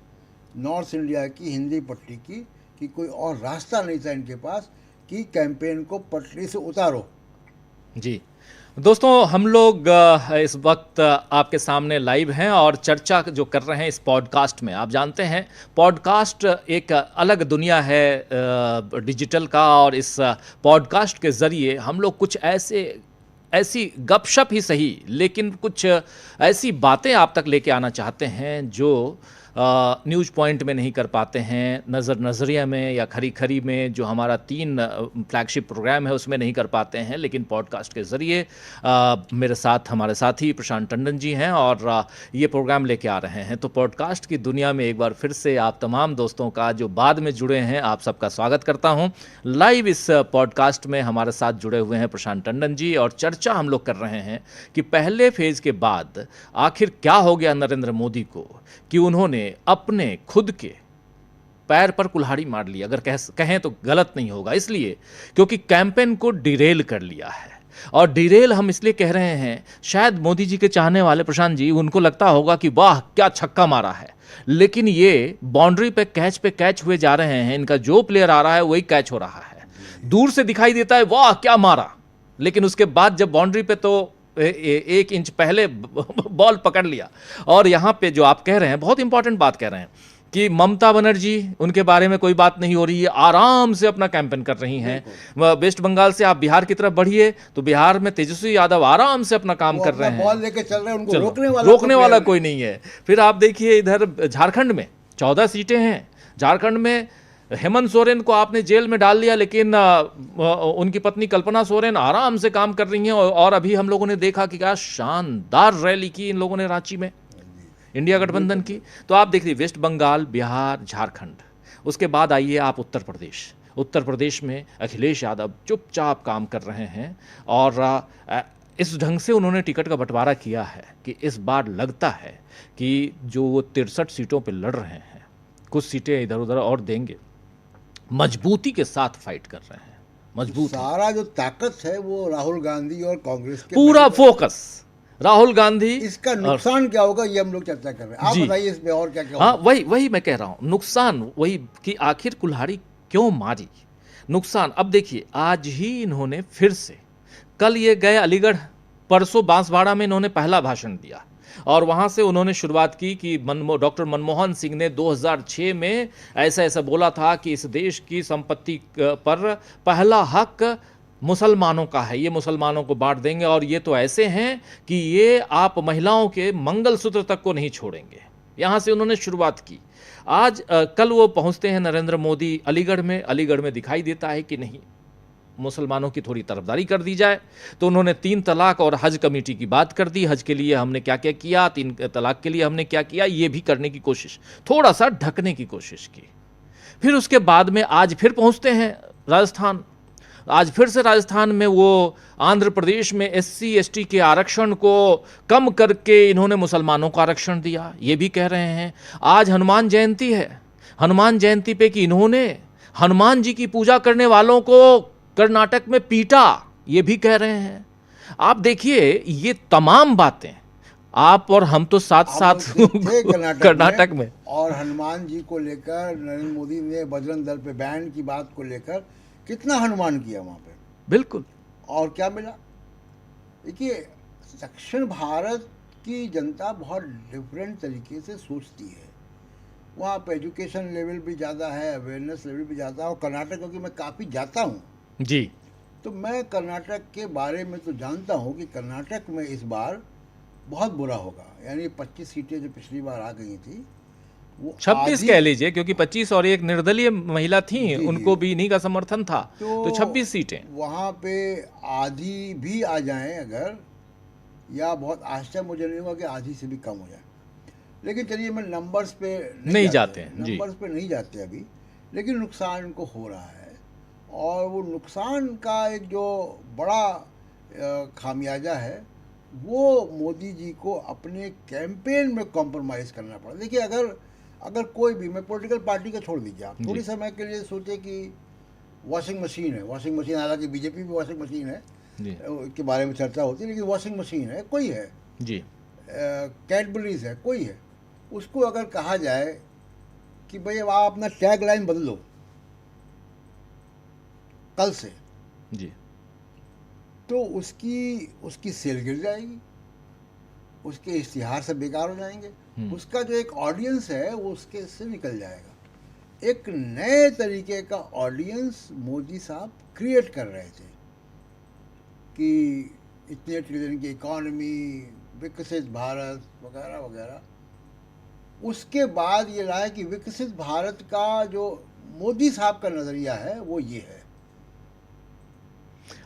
नॉर्थ इंडिया की हिंदी पट्टी की कि कोई और रास्ता नहीं था इनके पास कि कैंपेन को पटरी से उतारो। जी दोस्तों, हम लोग इस वक्त आपके सामने लाइव हैं और चर्चा जो कर रहे हैं इस पॉडकास्ट में। आप जानते हैं पॉडकास्ट एक अलग दुनिया है डिजिटल का, और इस पॉडकास्ट के ज़रिए हम लोग कुछ ऐसी गपशप ही सही, लेकिन कुछ ऐसी बातें आप तक लेके आना चाहते हैं जो न्यूज़ पॉइंट में नहीं कर पाते हैं, नज़रिया में या खरी खरी में जो हमारा 3 फ्लैगशिप प्रोग्राम है उसमें नहीं कर पाते हैं, लेकिन पॉडकास्ट के ज़रिए मेरे साथ हमारे साथी प्रशांत टंडन जी हैं और ये प्रोग्राम लेके आ रहे हैं। तो पॉडकास्ट की दुनिया में एक बार फिर से आप तमाम दोस्तों का जो बाद में जुड़े हैं, आप सबका स्वागत करता हूँ। लाइव इस पॉडकास्ट में हमारे साथ जुड़े हुए हैं प्रशांत टंडन जी, और चर्चा चर्चा हम लोग कर रहे हैं कि पहले फेज के बाद आखिर क्या हो गया नरेंद्र मोदी को कि उन्होंने अपने खुद के पैर पर कुल्हाड़ी मार ली, अगर कहें तो गलत नहीं होगा, इसलिए क्योंकि कैंपेन को डिरेल कर लिया है। और डिरेल हम इसलिए कह रहे हैं, शायद मोदी जी के चाहने वाले प्रशांत जी, उनको लगता होगा कि वाह क्या छक्का मारा है, लेकिन ये बाउंड्री पे कैच हुए जा रहे हैं। इनका जो प्लेयर आ रहा है वही कैच हो रहा है। दूर से दिखाई देता है वाह क्या मारा, लेकिन उसके बाद जब बाउंड्री पे तो 1 इंच पहले बॉल पकड़ लिया। और यहां पे जो आप कह रहे हैं, बहुत इंपॉर्टेंट बात कह रहे हैं कि ममता बनर्जी, उनके बारे में कोई बात नहीं हो रही है, आराम से अपना कैंपेन कर रही हैं। वेस्ट बंगाल से आप बिहार की तरफ बढ़िए तो बिहार में तेजस्वी यादव आराम से अपना काम कर रहे हैं, बॉल लेके चल रहे हैं, उनको रोकने वाला कोई नहीं है। फिर आप देखिए इधर झारखंड में 14 सीटें हैं। झारखंड में हेमंत सोरेन को आपने जेल में डाल दिया, लेकिन उनकी पत्नी कल्पना सोरेन आराम से काम कर रही हैं। और अभी हम लोगों ने देखा कि क्या शानदार रैली की इन लोगों ने रांची में इंडिया गठबंधन की। तो आप देखिए वेस्ट बंगाल, बिहार, झारखंड, उसके बाद आइए आप उत्तर प्रदेश। उत्तर प्रदेश में अखिलेश यादव चुपचाप काम कर रहे हैं और इस ढंग से उन्होंने टिकट का बंटवारा किया है कि इस बार लगता है कि जो वो 63 सीटों पर लड़ रहे हैं, कुछ सीटें इधर उधर और देंगे। मजबूती के साथ फाइट कर रहे हैं, मजबूत। सारा जो ताकत है वो राहुल गांधी और कांग्रेस के पूरा फोकस राहुल गांधी। इसका नुकसान क्या होगा ये हम लोग चर्चा कर रहे हैं, आप बताइए इसमें और क्या क्या हाँ, वही मैं कह रहा हूं, नुकसान वही कि आखिर कुल्हाड़ी क्यों मारी। नुकसान अब देखिए, आज ही इन्होंने फिर से, कल ये गए अलीगढ़, परसों बांसवाड़ा में इन्होंने पहला भाषण दिया और वहां से उन्होंने शुरुआत की कि डॉक्टर मनमोहन सिंह ने 2006 में ऐसा बोला था कि इस देश की संपत्ति पर पहला हक मुसलमानों का है, ये मुसलमानों को बांट देंगे। और ये तो ऐसे हैं कि ये आप महिलाओं के मंगलसूत्र तक को नहीं छोड़ेंगे। यहाँ से उन्होंने शुरुआत की। आज कल वो पहुँचते हैं नरेंद्र मोदी अलीगढ़ में दिखाई देता है कि नहीं, मुसलमानों की थोड़ी तरफदारी कर दी जाए। तो उन्होंने 3 तलाक और हज कमेटी की बात कर दी। हज के लिए हमने क्या क्या किया, 3 तलाक के लिए हमने क्या किया, ये भी करने की कोशिश, थोड़ा सा ढकने की कोशिश की। फिर उसके बाद में आज फिर पहुँचते हैं राजस्थान। आज फिर से राजस्थान में वो आंध्र प्रदेश में SC ST के आरक्षण को कम करके इन्होंने मुसलमानों को आरक्षण दिया, ये भी कह रहे हैं। आज हनुमान जयंती है, हनुमान जयंती पे कि इन्होंने हनुमान जी की पूजा करने वालों को कर्नाटक में पीटा, ये भी कह रहे हैं। आप देखिए ये तमाम बातें आप और हम तो साथ साथ कर्नाटक में। और हनुमान जी को लेकर नरेंद्र मोदी ने बजरंग दल पे बैन की बात को लेकर कितना हनुमान किया वहाँ पे, बिल्कुल। और क्या मिला? देखिए, दक्षिण भारत की जनता बहुत डिफरेंट तरीके से सोचती है। वहाँ पे एजुकेशन लेवल भी ज़्यादा है, अवेयरनेस लेवल भी ज़्यादा है। और कर्नाटक, क्योंकि मैं काफ़ी जाता हूँ जी, तो मैं कर्नाटक के बारे में तो जानता हूँ कि कर्नाटक में इस बार बहुत बुरा होगा। यानी 25 सीटें जो पिछली बार आ गई थी वो 26 कह लीजिए, क्योंकि 25 और एक निर्दलीय महिला थी, उनको भी इन्हीं का समर्थन था, तो 26 सीटें वहाँ पे आधी भी आ जाएं अगर, या बहुत आश्चर्य मुझे नहीं होगा कि आधी से भी कम हो जाए। लेकिन चलिए, मैं नंबर्स पे नहीं जाते हैं, नंबर्स पे नहीं जाते अभी, लेकिन नुकसान इनको हो रहा है। और वो नुकसान का एक जो बड़ा खामियाजा है वो मोदी जी को अपने कैंपेन में कॉम्प्रोमाइज़ करना पड़ा। देखिए, अगर कोई भी, मैं पॉलिटिकल पार्टी को छोड़ दीजिए, आप थोड़ी समय के लिए सोचे कि वॉशिंग मशीन है, वॉशिंग मशीन, हालांकि बीजेपी भी वॉशिंग मशीन है के बारे में चर्चा होती है, लेकिन वॉशिंग मशीन है, कोई है जी, कैडबरीज है, कोई है, उसको अगर कहा जाए कि भाई आप अपना टैग लाइन बदलो कल से जी, तो उसकी सेल गिर जाएगी, उसके इश्तिहार से बेकार हो जाएंगे, उसका जो एक ऑडियंस है वो उसके से निकल जाएगा। एक नए तरीके का ऑडियंस मोदी साहब क्रिएट कर रहे थे कि इतने ट्रिलियन की इकॉनमी, विकसित भारत वगैरह वगैरह। उसके बाद ये रहा है कि विकसित भारत का जो मोदी साहब का नज़रिया है वो ये है।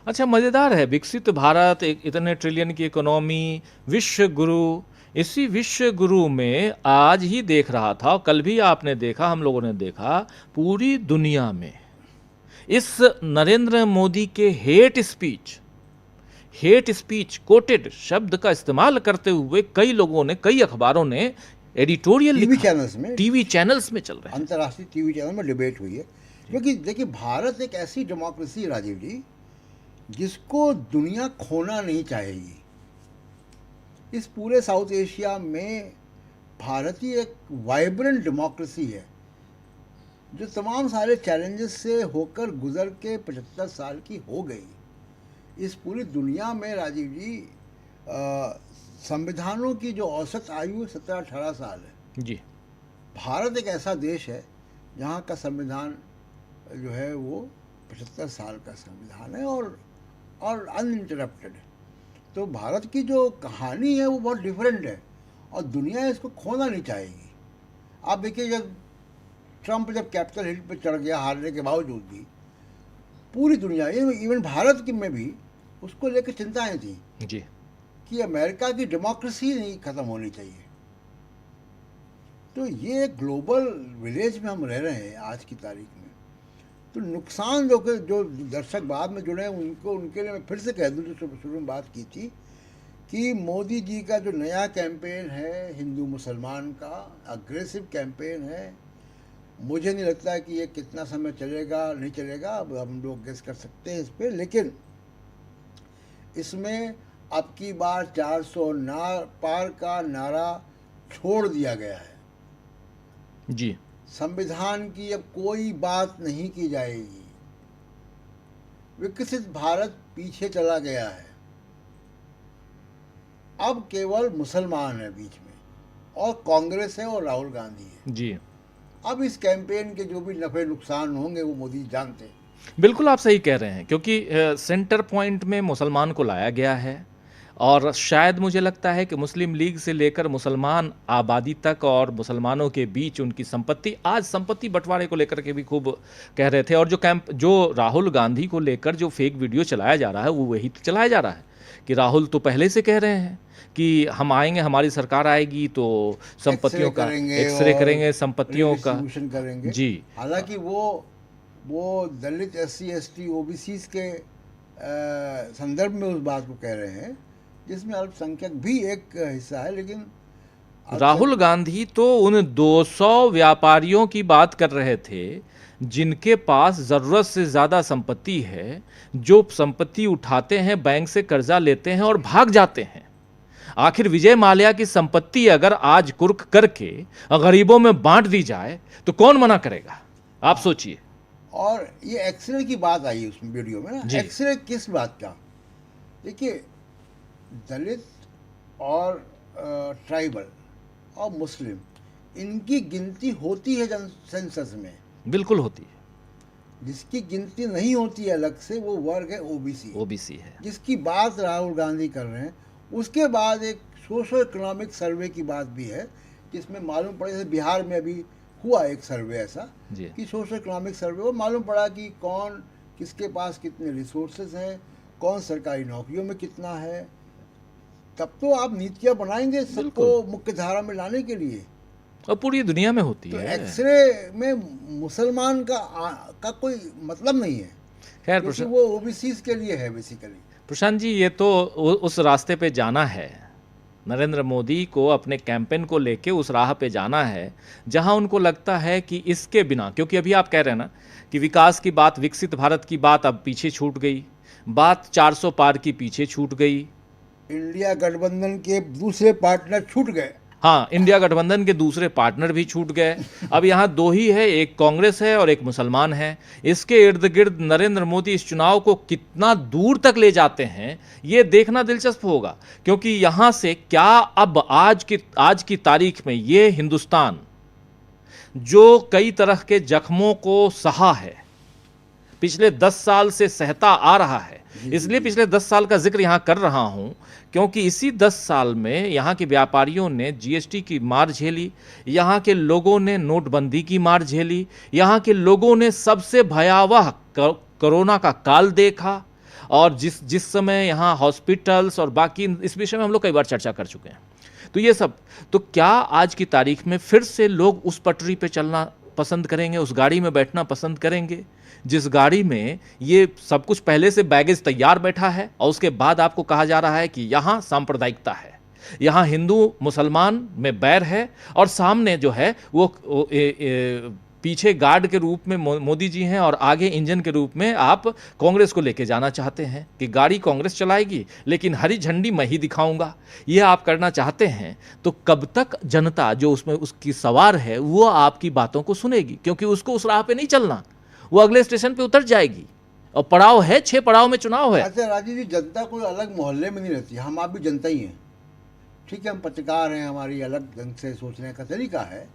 अच्छा, मज़ेदार है, विकसित भारत, एक इतने ट्रिलियन की इकोनॉमी, विश्व गुरु। इसी विश्व गुरु में आज ही देख रहा था, कल भी आपने देखा, हम लोगों ने देखा, पूरी दुनिया में इस नरेंद्र मोदी के hate speech hate speech coated शब्द का इस्तेमाल करते हुए कई लोगों ने, कई अखबारों ने एडिटोरियल टीवी लिखा, चैनल्स में, टीवी चैनल्स में चल रहे हैं। अंतर्राष्ट्रीय टीवी चैनल में डिबेट हुई है। क्योंकि देखिए, भारत एक ऐसी डेमोक्रेसी है राजीव जी, जिसको दुनिया खोना नहीं चाहेगी। इस पूरे साउथ एशिया में भारत ही एक वाइब्रेंट डेमोक्रेसी है, जो तमाम सारे चैलेंजेस से होकर गुजर के 75 साल की हो गई। इस पूरी दुनिया में राजीव जी संविधानों की जो औसत आयु 17-18 साल है। जी। भारत एक ऐसा देश है जहाँ का संविधान जो है वो 75 साल का संविधान है और अनइंटरप्टेड है। तो भारत की जो कहानी है वो बहुत डिफरेंट है और दुनिया इसको खोना नहीं चाहेगी। आप देखिए, जब ट्रंप कैपिटल हिल पे चढ़ गया हारने के बावजूद भी, पूरी दुनिया, इवन भारत में भी उसको लेकर चिंताएं थी जी। कि अमेरिका की डेमोक्रेसी नहीं ख़त्म होनी चाहिए। तो ये ग्लोबल विलेज में हम रह रहे हैं आज की तारीख में। तो नुकसान जो दर्शक बाद में जुड़े हैं उनके लिए मैं फिर से कह दूं, जो शुरू में बात की थी कि मोदी जी का जो नया कैंपेन है हिंदू मुसलमान का, अग्रेसिव कैंपेन है, मुझे नहीं लगता कि ये कितना समय चलेगा, नहीं चलेगा, अब हम लोग गेस कर सकते हैं इस पर। लेकिन इसमें अब की बार 400 पार का नारा छोड़ दिया गया है जी। संविधान की अब कोई बात नहीं की जाएगी। विकसित भारत पीछे चला गया है, अब केवल मुसलमान है बीच में, और कांग्रेस है और राहुल गांधी है जी। अब इस कैंपेन के जो भी नफे नुकसान होंगे वो मोदी जानते हैं। बिल्कुल आप सही कह रहे हैं, क्योंकि सेंटर पॉइंट में मुसलमान को लाया गया है और शायद मुझे लगता है कि मुस्लिम लीग से लेकर मुसलमान आबादी तक और मुसलमानों के बीच उनकी संपत्ति, आज संपत्ति बंटवारे को लेकर के भी खूब कह रहे थे। और जो राहुल गांधी को लेकर जो फेक वीडियो चलाया जा रहा है वो वही तो चलाया जा रहा है कि राहुल तो पहले से कह रहे हैं कि हम आएंगे, हमारी सरकार आएगी तो संपत्तियों का एक्सरे करेंगे, संपत्तियों का करेंगे जी। हालांकि वो दलित SC ST OBC के संदर्भ में उस बात को कह रहे हैं जिसमें अल्पसंख्यक भी एक हिस्सा है। लेकिन राहुल गांधी तो उन 200 व्यापारियों की बात कर रहे थे जिनके पास जरूरत से ज्यादा संपत्ति है, जो संपत्ति उठाते हैं, बैंक से कर्जा लेते हैं और भाग जाते हैं। आखिर विजय माल्या की संपत्ति अगर आज कुर्क करके गरीबों में बांट दी जाए तो कौन मना करेगा, आप सोचिए। और ये एक्सरे की बात आई उसमें वीडियो में ना, एक्सरे किस बात का? देखिए, दलित और ट्राइबल और मुस्लिम, इनकी गिनती होती है सेंसस में, बिल्कुल होती है। जिसकी गिनती नहीं होती है अलग से वो वर्ग है ओबीसी है, जिसकी बात राहुल गांधी कर रहे हैं। उसके बाद एक सोशो इकोनॉमिक सर्वे की बात भी है जिसमें मालूम पड़ा, जैसे बिहार में अभी हुआ एक सर्वे ऐसा कि सोशो इकोनॉमिक सर्वे, वो मालूम पड़ा कि कौन किसके पास कितने रिसोर्सेज हैं, कौन सरकारी नौकरियों में कितना है। तब तो आप नीतियाँ बनाएंगे सबको मुख्य धारा में लाने के लिए, और पूरी दुनिया में होती तो है। एक्सरे में मुसलमान का कोई मतलब नहीं है, खैर क्योंकि वो ओबीसी के लिए है बेसिकली। प्रशांत जी, ये तो उस रास्ते पे जाना है, नरेंद्र मोदी को अपने कैंपेन को लेके उस राह पे जाना है जहां उनको लगता है कि इसके बिना, क्योंकि अभी आप कह रहे हैं ना कि विकास की बात, विकसित भारत की बात अब पीछे छूट गई, बात 400 पार की पीछे छूट गई, इंडिया गठबंधन के दूसरे पार्टनर छूट गए। हाँ, इंडिया गठबंधन के दूसरे पार्टनर भी छूट गए। अब यहाँ दो ही है, एक कांग्रेस है और एक मुसलमान है। इसके इर्द गिर्द नरेंद्र मोदी इस चुनाव को कितना दूर तक ले जाते हैं ये देखना दिलचस्प होगा, क्योंकि यहाँ से क्या अब आज की तारीख में ये हिंदुस्तान जो कई तरह के जख्मों को सहा है, पिछले 10 साल से सहता आ रहा है, इसलिए पिछले 10 साल का जिक्र यहाँ कर रहा हूँ क्योंकि इसी 10 साल में यहाँ के व्यापारियों ने GST की मार झेली, यहाँ के लोगों ने नोटबंदी की मार झेली, यहाँ के लोगों ने सबसे भयावह कोरोना का काल देखा, और जिस समय यहाँ हॉस्पिटल्स और बाकी, इस विषय में हम लोग कई बार चर्चा कर चुके हैं। तो ये सब, तो क्या आज की तारीख में फिर से लोग उस पटरी पे चलना पसंद करेंगे, उस गाड़ी में बैठना पसंद करेंगे जिस गाड़ी में ये सब कुछ पहले से बैगेज तैयार बैठा है, और उसके बाद आपको कहा जा रहा है कि यहाँ सांप्रदायिकता है, यहाँ हिंदू मुसलमान में बैर है, और सामने जो है वो पीछे गार्ड के रूप में मोदी जी हैं और आगे इंजन के रूप में आप कांग्रेस को लेके जाना चाहते हैं कि गाड़ी कांग्रेस चलाएगी लेकिन हरी झंडी मैं ही दिखाऊंगा। ये आप करना चाहते हैं तो कब तक जनता जो उसमें उसकी सवार है वो आपकी बातों को सुनेगी? क्योंकि उसको उस राह पे नहीं चलना, वो अगले स्टेशन पे उतर जाएगी, और पड़ाव है, 6 पड़ाव में चुनाव है। अच्छा राजीव जी, जनता कोई अलग मोहल्ले में नहीं रहती, हम आप भी जनता ही हैं। ठीक है, हम पत्रकार हैं, हमारी अलग ढंग से सोचने का तरीका है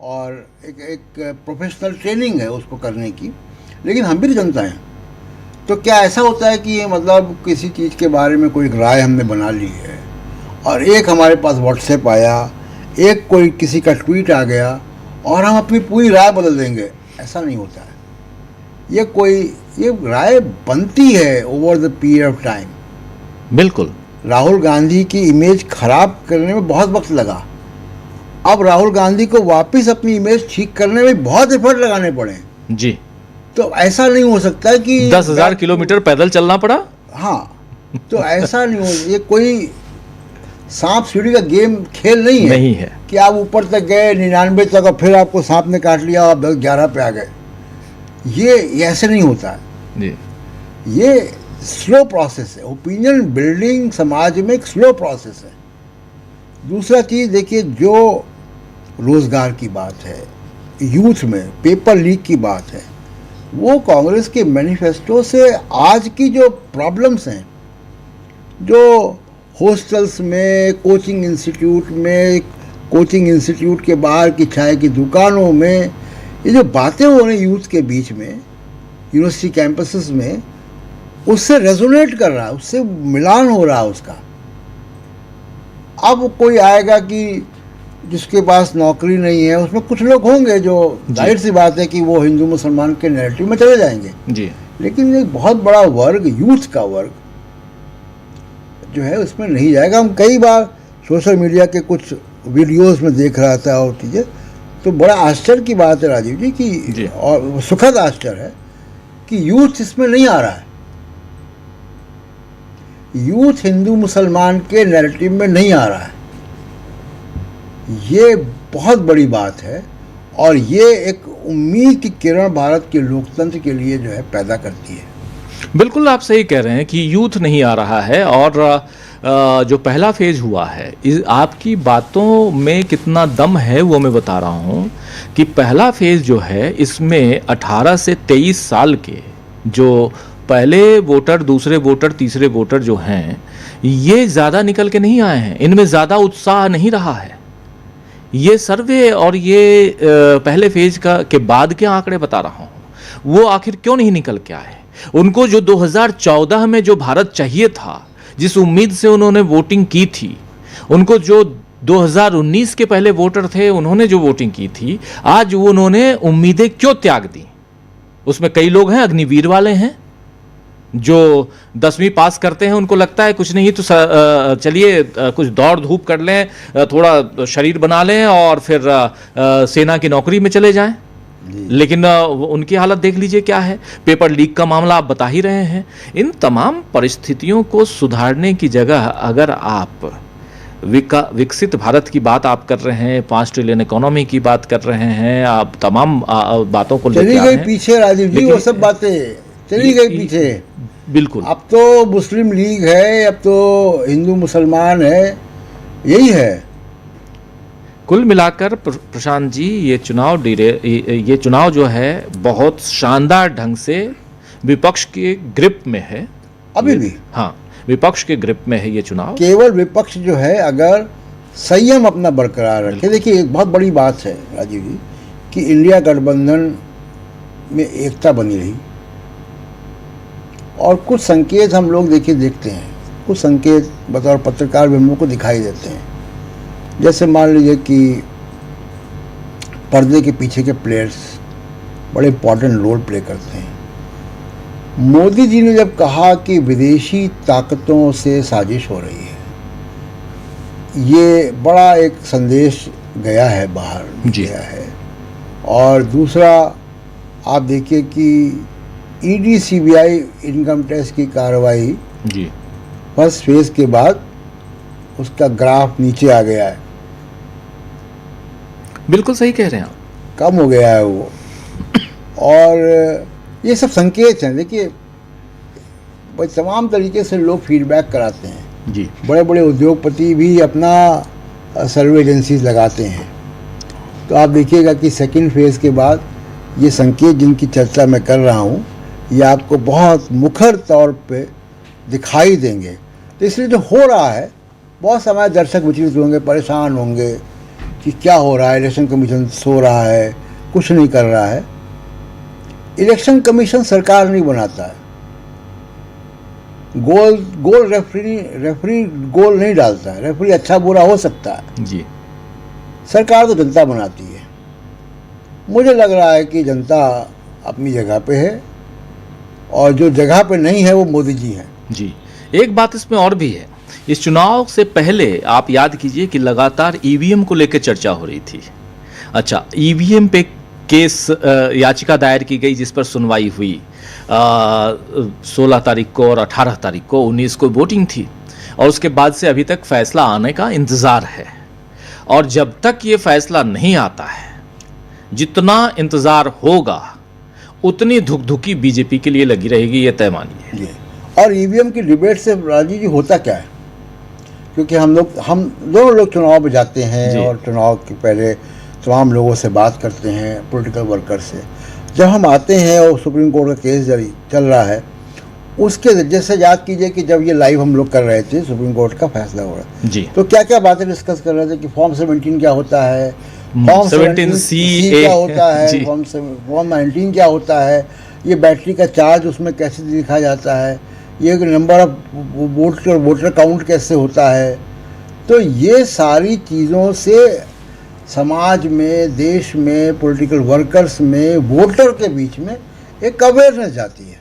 और एक प्रोफेशनल ट्रेनिंग है उसको करने की, लेकिन हम भी जनता हैं। तो क्या ऐसा होता है कि मतलब किसी चीज़ के बारे में कोई राय हमने बना ली है और एक हमारे पास व्हाट्सएप आया, एक कोई किसी का ट्वीट आ गया और हम अपनी पूरी राय बदल देंगे? ऐसा नहीं होता है। ये राय बनती है over the period of time. बिल्कुल। राहुल गांधी की इमेज खराब करने में बहुत वक्त लगा, अब राहुल गांधी को वापस अपनी इमेज ठीक करने में बहुत एफर्ट लगाने पड़े जी। तो ऐसा नहीं हो सकता कि 10,000 किलोमीटर पैदल चलना पड़ा। हाँ, तो ऐसा नहीं हो, ये कोई सांप सीढ़ी का गेम खेल नहीं है कि आप ऊपर तक गए 99 तक और फिर आपको सांप ने काट लिया और 10-11 पे आ गए। ये ऐसे नहीं होता है जी। ये स्लो प्रोसेस है। ओपिनियन बिल्डिंग समाज में एक स्लो प्रोसेस है। दूसरा चीज़ देखिए, जो रोज़गार की बात है, यूथ में पेपर लीक की बात है, वो कांग्रेस के मैनिफेस्टो से आज की जो प्रॉब्लम्स हैं, जो हॉस्टल्स में, कोचिंग इंस्टीट्यूट के बाहर की चाय की दुकानों में, ये जो बातें हो रही यूथ के बीच में, यूनिवर्सिटी कैंपसेस में, उससे रेजोनेट कर रहा है, उससे मिलान हो रहा है उसका। अब कोई आएगा कि जिसके पास नौकरी नहीं है, उसमें कुछ लोग होंगे जो जाहिर सी बात है कि वो हिंदू मुसलमान के नैरेटिव में चले जाएंगे जी। लेकिन एक बहुत बड़ा वर्ग, यूथ का वर्ग जो है उसमें नहीं जाएगा। हम कई बार सोशल मीडिया के कुछ वीडियोस में देख रहा था और चीज़ें, तो बड़ा आश्चर्य की बात है राजीव जी कि और सुखद आश्चर्य है कि यूथ इसमें नहीं आ रहा है। यूथ हिंदू मुसलमान के नैरेटिव में नहीं आ रहा है। ये बहुत बड़ी बात है और ये एक उम्मीद की किरण भारत के लोकतंत्र के लिए जो है पैदा करती है। बिल्कुल आप सही कह रहे हैं कि यूथ नहीं आ रहा है, और जो पहला फेज हुआ है, आपकी बातों में कितना दम है वो मैं बता रहा हूँ कि पहला फेज जो है इसमें 18 से 23 साल के जो पहले वोटर, दूसरे वोटर, तीसरे वोटर जो हैं, ये ज़्यादा निकल के नहीं आए हैं, इनमें ज़्यादा उत्साह नहीं रहा है। ये सर्वे और ये पहले फेज के बाद के आंकड़े बता रहा हूँ, वो आखिर क्यों नहीं निकल के आए? उनको जो 2014 में जो भारत चाहिए था, जिस उम्मीद से उन्होंने वोटिंग की थी, उनको जो 2019 के पहले वोटर थे उन्होंने जो वोटिंग की थी, आज वो उन्होंने उम्मीदें क्यों त्याग दी? उसमें कई लोग हैं अग्निवीर वाले हैं जो 10वीं पास करते हैं, उनको लगता है कुछ नहीं तो चलिए कुछ दौड़ धूप कर लें, थोड़ा शरीर बना लें और फिर सेना की नौकरी में चले जाएं। लेकिन उनकी हालत देख लीजिए क्या है। पेपर लीक का मामला आप बता ही रहे हैं। इन तमाम परिस्थितियों को सुधारने की जगह अगर आप विकसित भारत की बात आप कर रहे हैं, 5 ट्रिलियन इकोनॉमी की बात कर रहे हैं, आप तमाम बातों को चली गई पीछे राजीव जी, वो सब बातें चली गई पीछे। बिल्कुल। अब तो मुस्लिम लीग है, अब तो हिंदू मुसलमान है, यही है। कुल मिलाकर प्रशांत जी, ये चुनाव जो है बहुत शानदार ढंग से विपक्ष के ग्रिप में है अभी भी। हाँ, विपक्ष के ग्रिप में है ये चुनाव। केवल विपक्ष जो है अगर संयम अपना बरकरार रखे। देखिए एक बहुत बड़ी बात है राजीव जी कि इंडिया गठबंधन में एकता बनी रही और कुछ संकेत हम लोग देखते हैं, कुछ संकेत बतौर पत्रकार भी हम लोग को दिखाई देते हैं। जैसे मान लीजिए कि पर्दे के पीछे के प्लेयर्स बड़े इम्पोर्टेंट रोल प्ले करते हैं। मोदी जी ने जब कहा कि विदेशी ताकतों से साजिश हो रही है, ये बड़ा एक संदेश गया है, बाहर गया है और दूसरा आप देखिए कि ईडी सीबीआई इनकम टैक्स की कार्रवाई जी फर्स्ट फेज के बाद उसका ग्राफ नीचे आ गया है, बिल्कुल सही कह रहे हैं आप। कम हो गया है वो। और ये सब संकेत हैं। देखिए भाई तमाम तरीके से लोग फीडबैक कराते हैं, जी बड़े बड़े उद्योगपति भी अपना सर्वे एजेंसीज लगाते हैं। तो आप देखिएगा कि सेकंड फेज के बाद ये संकेत जिनकी चर्चा मैं कर रहा हूँ ये आपको बहुत मुखर तौर पे दिखाई देंगे। तो इसलिए जो हो रहा है, बहुत समय दर्शक विचलित होंगे, परेशान होंगे कि क्या हो रहा है, इलेक्शन कमीशन सो रहा है, कुछ नहीं कर रहा है। इलेक्शन कमीशन सरकार नहीं बनाता है, गोल रेफरी गोल नहीं डालता है। रेफरी अच्छा बुरा हो सकता है, जी सरकार तो जनता बनाती है। मुझे लग रहा है कि जनता अपनी जगह पे है और जो जगह पे नहीं है वो मोदी जी हैं। जी। एक बात इसमें और भी है, इस चुनाव से पहले आप याद कीजिए कि लगातार ईवीएम को लेकर चर्चा हो रही थी। अच्छा, ईवीएम पे केस याचिका दायर की गई जिस पर सुनवाई हुई 16 तारीख को और 18 तारीख को, 19 को वोटिंग थी और उसके बाद से अभी तक फैसला आने का इंतज़ार है। और जब तक ये फैसला नहीं आता है, जितना इंतज़ार होगा उतनी धुकधुकी बीजेपी के लिए लगी रहेगी, ये तय मानिए। जी। और ईवीएम की डिबेट से राजीव जी होता क्या है, क्योंकि हम दोनों लोग चुनाव में जाते हैं और चुनाव के पहले तमाम लोगों से बात करते हैं, पॉलिटिकल वर्कर से। जब हम आते हैं और सुप्रीम कोर्ट का केस जारी चल रहा है, उसके जैसे याद कीजिए कि जब ये लाइव हम लोग कर रहे थे, सुप्रीम कोर्ट का फैसला हो रहा है, जी, तो क्या क्या बातें डिस्कस कर रहे थे कि फॉर्म 17 क्या होता है, फॉर्म 17C क्या होता है, फॉर्म 19 क्या होता है, ये बैटरी का चार्ज उसमें कैसे लिखा जाता है, ये नंबर ऑफ वोटर काउंट कैसे होता है। तो ये सारी चीज़ों से समाज में, देश में, पॉलिटिकल वर्कर्स में, वोटर के बीच में एक अवेयरनेस जाती है।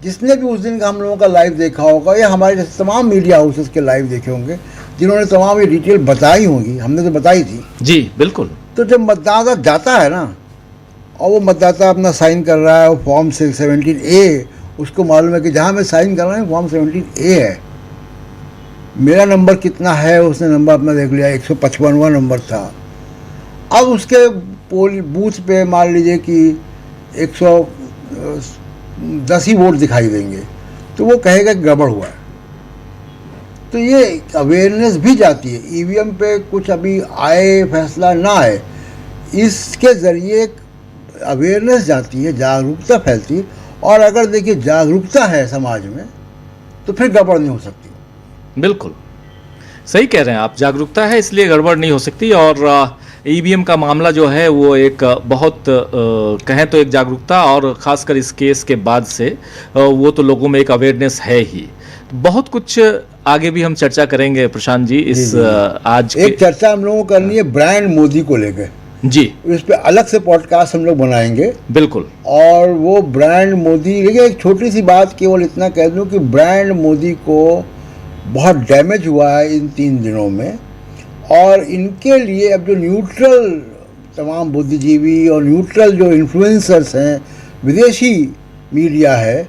जिसने भी उस दिन का हम लोगों का लाइव देखा होगा या हमारे जैसे तमाम मीडिया हाउसेस के लाइव देखे होंगे, जिन्होंने तमाम ये डिटेल बताई होंगी, हमने तो बताई थी। जी बिल्कुल। तो जब मतदाता जाता है ना और वो मतदाता अपना साइन कर रहा है, वो फॉर्म 17A, उसको मालूम है कि जहाँ मैं साइन कर रहा हूँ फॉर्म 17A है, मेरा नंबर कितना है, उसने नंबर अपना देख लिया, 155वां नंबर था। अब उसके बूथ पे मान लीजिए कि 110 ही वोट दिखाई देंगे, तो वो कहेगा कि गड़बड़ हुआ है। तो ये अवेयरनेस भी जाती है। ईवीएम पे कुछ अभी आए फैसला ना आए, इसके ज़रिए अवेयरनेस जाती है, जागरूकता फैलती है। और अगर देखिए जागरूकता है समाज में तो फिर गड़बड़ नहीं हो सकती। बिल्कुल सही कह रहे हैं आप, जागरूकता है इसलिए गड़बड़ नहीं हो सकती। और ईवीएम का मामला जो है वो एक बहुत कहें तो एक जागरूकता, और ख़ासकर इस केस के बाद से वो तो लोगों में एक अवेयरनेस है ही। बहुत कुछ आगे भी हम चर्चा करेंगे प्रशांत जी। इस आज एक चर्चा हम लोगों को करनी है ब्रांड मोदी को लेकर। जी, इस पे अलग से पॉडकास्ट हम लोग बनाएंगे। बिल्कुल। और वो ब्रांड मोदी, देखिए एक छोटी सी बात केवल इतना कह दूं कि ब्रांड मोदी को बहुत डैमेज हुआ है इन 3 दिनों में। और इनके लिए अब जो न्यूट्रल तमाम बुद्धिजीवी और न्यूट्रल जो इन्फ्लुएंसर्स हैं, विदेशी मीडिया है,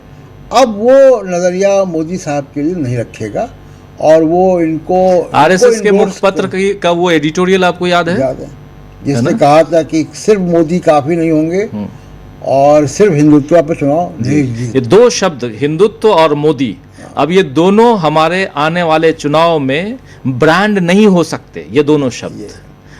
अब वो नज़रिया मोदी साहब के लिए नहीं रखेगा। और वो इनको आरएसएस के मुखपत्र का वो एडिटोरियल आपको याद है, जिसने कहा था कि सिर्फ मोदी काफ़ी नहीं होंगे और सिर्फ हिंदुत्व पर चुनाव नहीं। ये 2 शब्द, हिंदुत्व और मोदी, अब ये दोनों हमारे आने वाले चुनाव में ब्रांड नहीं हो सकते, ये दोनों शब्द।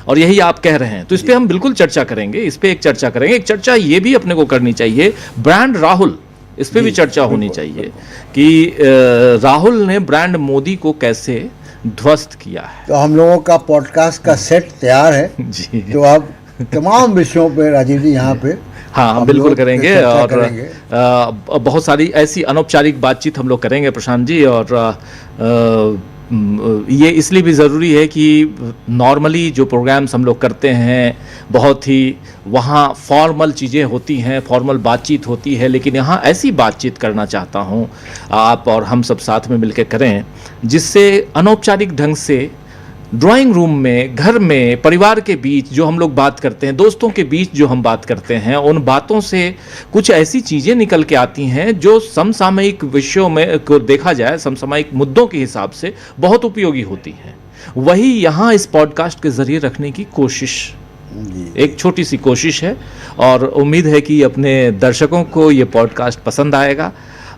और यही आप कह रहे हैं, तो इस पे हम बिल्कुल चर्चा करेंगे। इस पे एक चर्चा करेंगे। एक चर्चा ये भी अपने को करनी चाहिए, ब्रांड राहुल, इस पे भी चर्चा होनी चाहिए कि राहुल ने ब्रांड मोदी को कैसे ध्वस्त किया है। तो हम लोगों का पॉडकास्ट का सेट तैयार है जी। तो आप तमाम विषयों पे राजीव जी यहाँ पे हाँ, हम बिल्कुल करेंगे। और बहुत सारी ऐसी अनौपचारिक बातचीत हम लोग करेंगे प्रशांत जी। और ये इसलिए भी ज़रूरी है कि नॉर्मली जो प्रोग्राम्स हम लोग करते हैं बहुत ही वहाँ फॉर्मल चीज़ें होती हैं, फॉर्मल बातचीत होती है, लेकिन यहाँ ऐसी बातचीत करना चाहता हूँ आप और हम सब साथ में मिलकर करें जिससे अनौपचारिक ढंग से ड्राइंग रूम में, घर में, परिवार के बीच जो हम लोग बात करते हैं, दोस्तों के बीच जो हम बात करते हैं, उन बातों से कुछ ऐसी चीज़ें निकल के आती हैं जो समसामयिक विषयों में को देखा जाए, समसामयिक मुद्दों के हिसाब से बहुत उपयोगी होती हैं। वही यहाँ इस पॉडकास्ट के ज़रिए रखने की कोशिश, एक छोटी सी कोशिश है, और उम्मीद है कि अपने दर्शकों को ये पॉडकास्ट पसंद आएगा।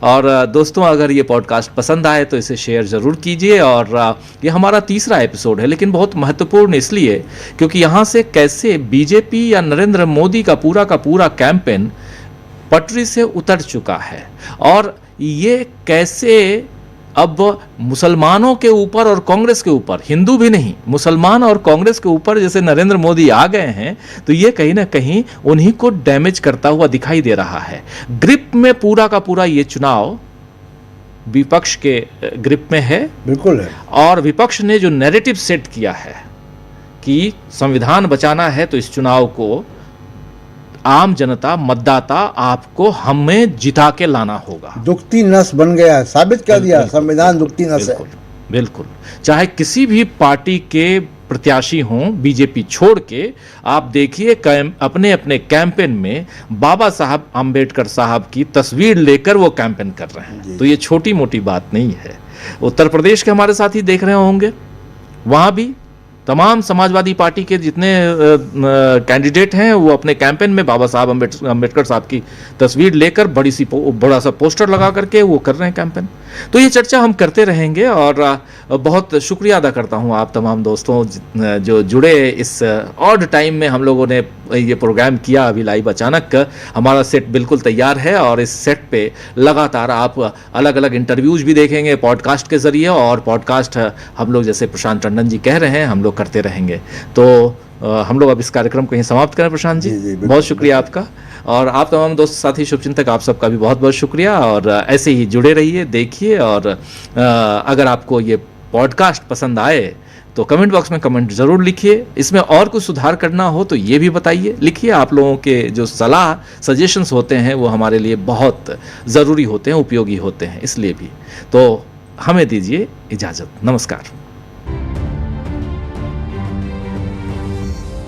और दोस्तों, अगर ये पॉडकास्ट पसंद आए तो इसे शेयर ज़रूर कीजिए। और ये हमारा तीसरा एपिसोड है, लेकिन बहुत महत्वपूर्ण इसलिए क्योंकि यहाँ से कैसे बीजेपी या नरेंद्र मोदी का पूरा कैंपेन पटरी से उतर चुका है, और ये कैसे अब मुसलमानों के ऊपर और कांग्रेस के ऊपर, हिंदू भी नहीं, मुसलमान और कांग्रेस के ऊपर जैसे नरेंद्र मोदी आ गए हैं, तो ये कहीं ना कहीं उन्हीं को डैमेज करता हुआ दिखाई दे रहा है। ग्रिप में पूरा का पूरा ये चुनाव विपक्ष के ग्रिप में है, बिल्कुल है। और विपक्ष ने जो नैरेटिव सेट किया है कि संविधान बचाना है तो इस चुनाव को आम जनता, मतदाता, आपको हमें जिता के लाना होगा। दुखती नस बन गया, साबित कर दिया संविधान दुखती नस है। बिल्कुल, चाहे किसी भी पार्टी के प्रत्याशी हों, बीजेपी छोड़ के, आप देखिए अपने अपने कैंपेन में बाबा साहब आम्बेडकर साहब की तस्वीर लेकर वो कैंपेन कर रहे हैं। तो ये छोटी मोटी बात नहीं है। उत्तर प्रदेश के हमारे साथी देख रहे होंगे, वहाँ भी तमाम समाजवादी पार्टी के जितने कैंडिडेट हैं वो अपने कैंपेन में बाबा साहब अम्बेडकर साहब की तस्वीर लेकर बड़ा सा पोस्टर लगा करके वो कर रहे हैं कैंपेन। तो ये चर्चा हम करते रहेंगे, और बहुत शुक्रिया अदा करता हूँ आप तमाम दोस्तों जो जुड़े। इस ऑड टाइम में हम लोगों ने ये प्रोग्राम किया, अभी लाइव अचानक हमारा सेट बिल्कुल तैयार है, और इस सेट पे लगातार आप अलग अलग इंटरव्यूज भी देखेंगे पॉडकास्ट के ज़रिए, और पॉडकास्ट हम लोग जैसे प्रशांत टंडन जी कह रहे हैं हम लोग करते रहेंगे। तो हम लोग अब इस कार्यक्रम को यहीं समाप्त करें। प्रशांत जी, बहुत शुक्रिया आपका, और आप तमाम दोस्त साथी शुभचिंतक, आप सबका भी बहुत बहुत शुक्रिया। और ऐसे ही जुड़े रहिए, देखिए, और अगर आपको ये पॉडकास्ट पसंद आए तो कमेंट बॉक्स में कमेंट ज़रूर लिखिए। इसमें और कुछ सुधार करना हो तो ये भी बताइए, लिखिए। आप लोगों के जो सलाह, सजेशंस होते हैं वो हमारे लिए बहुत ज़रूरी होते हैं, उपयोगी होते हैं, इसलिए भी। तो हमें दीजिए इजाज़त, नमस्कार।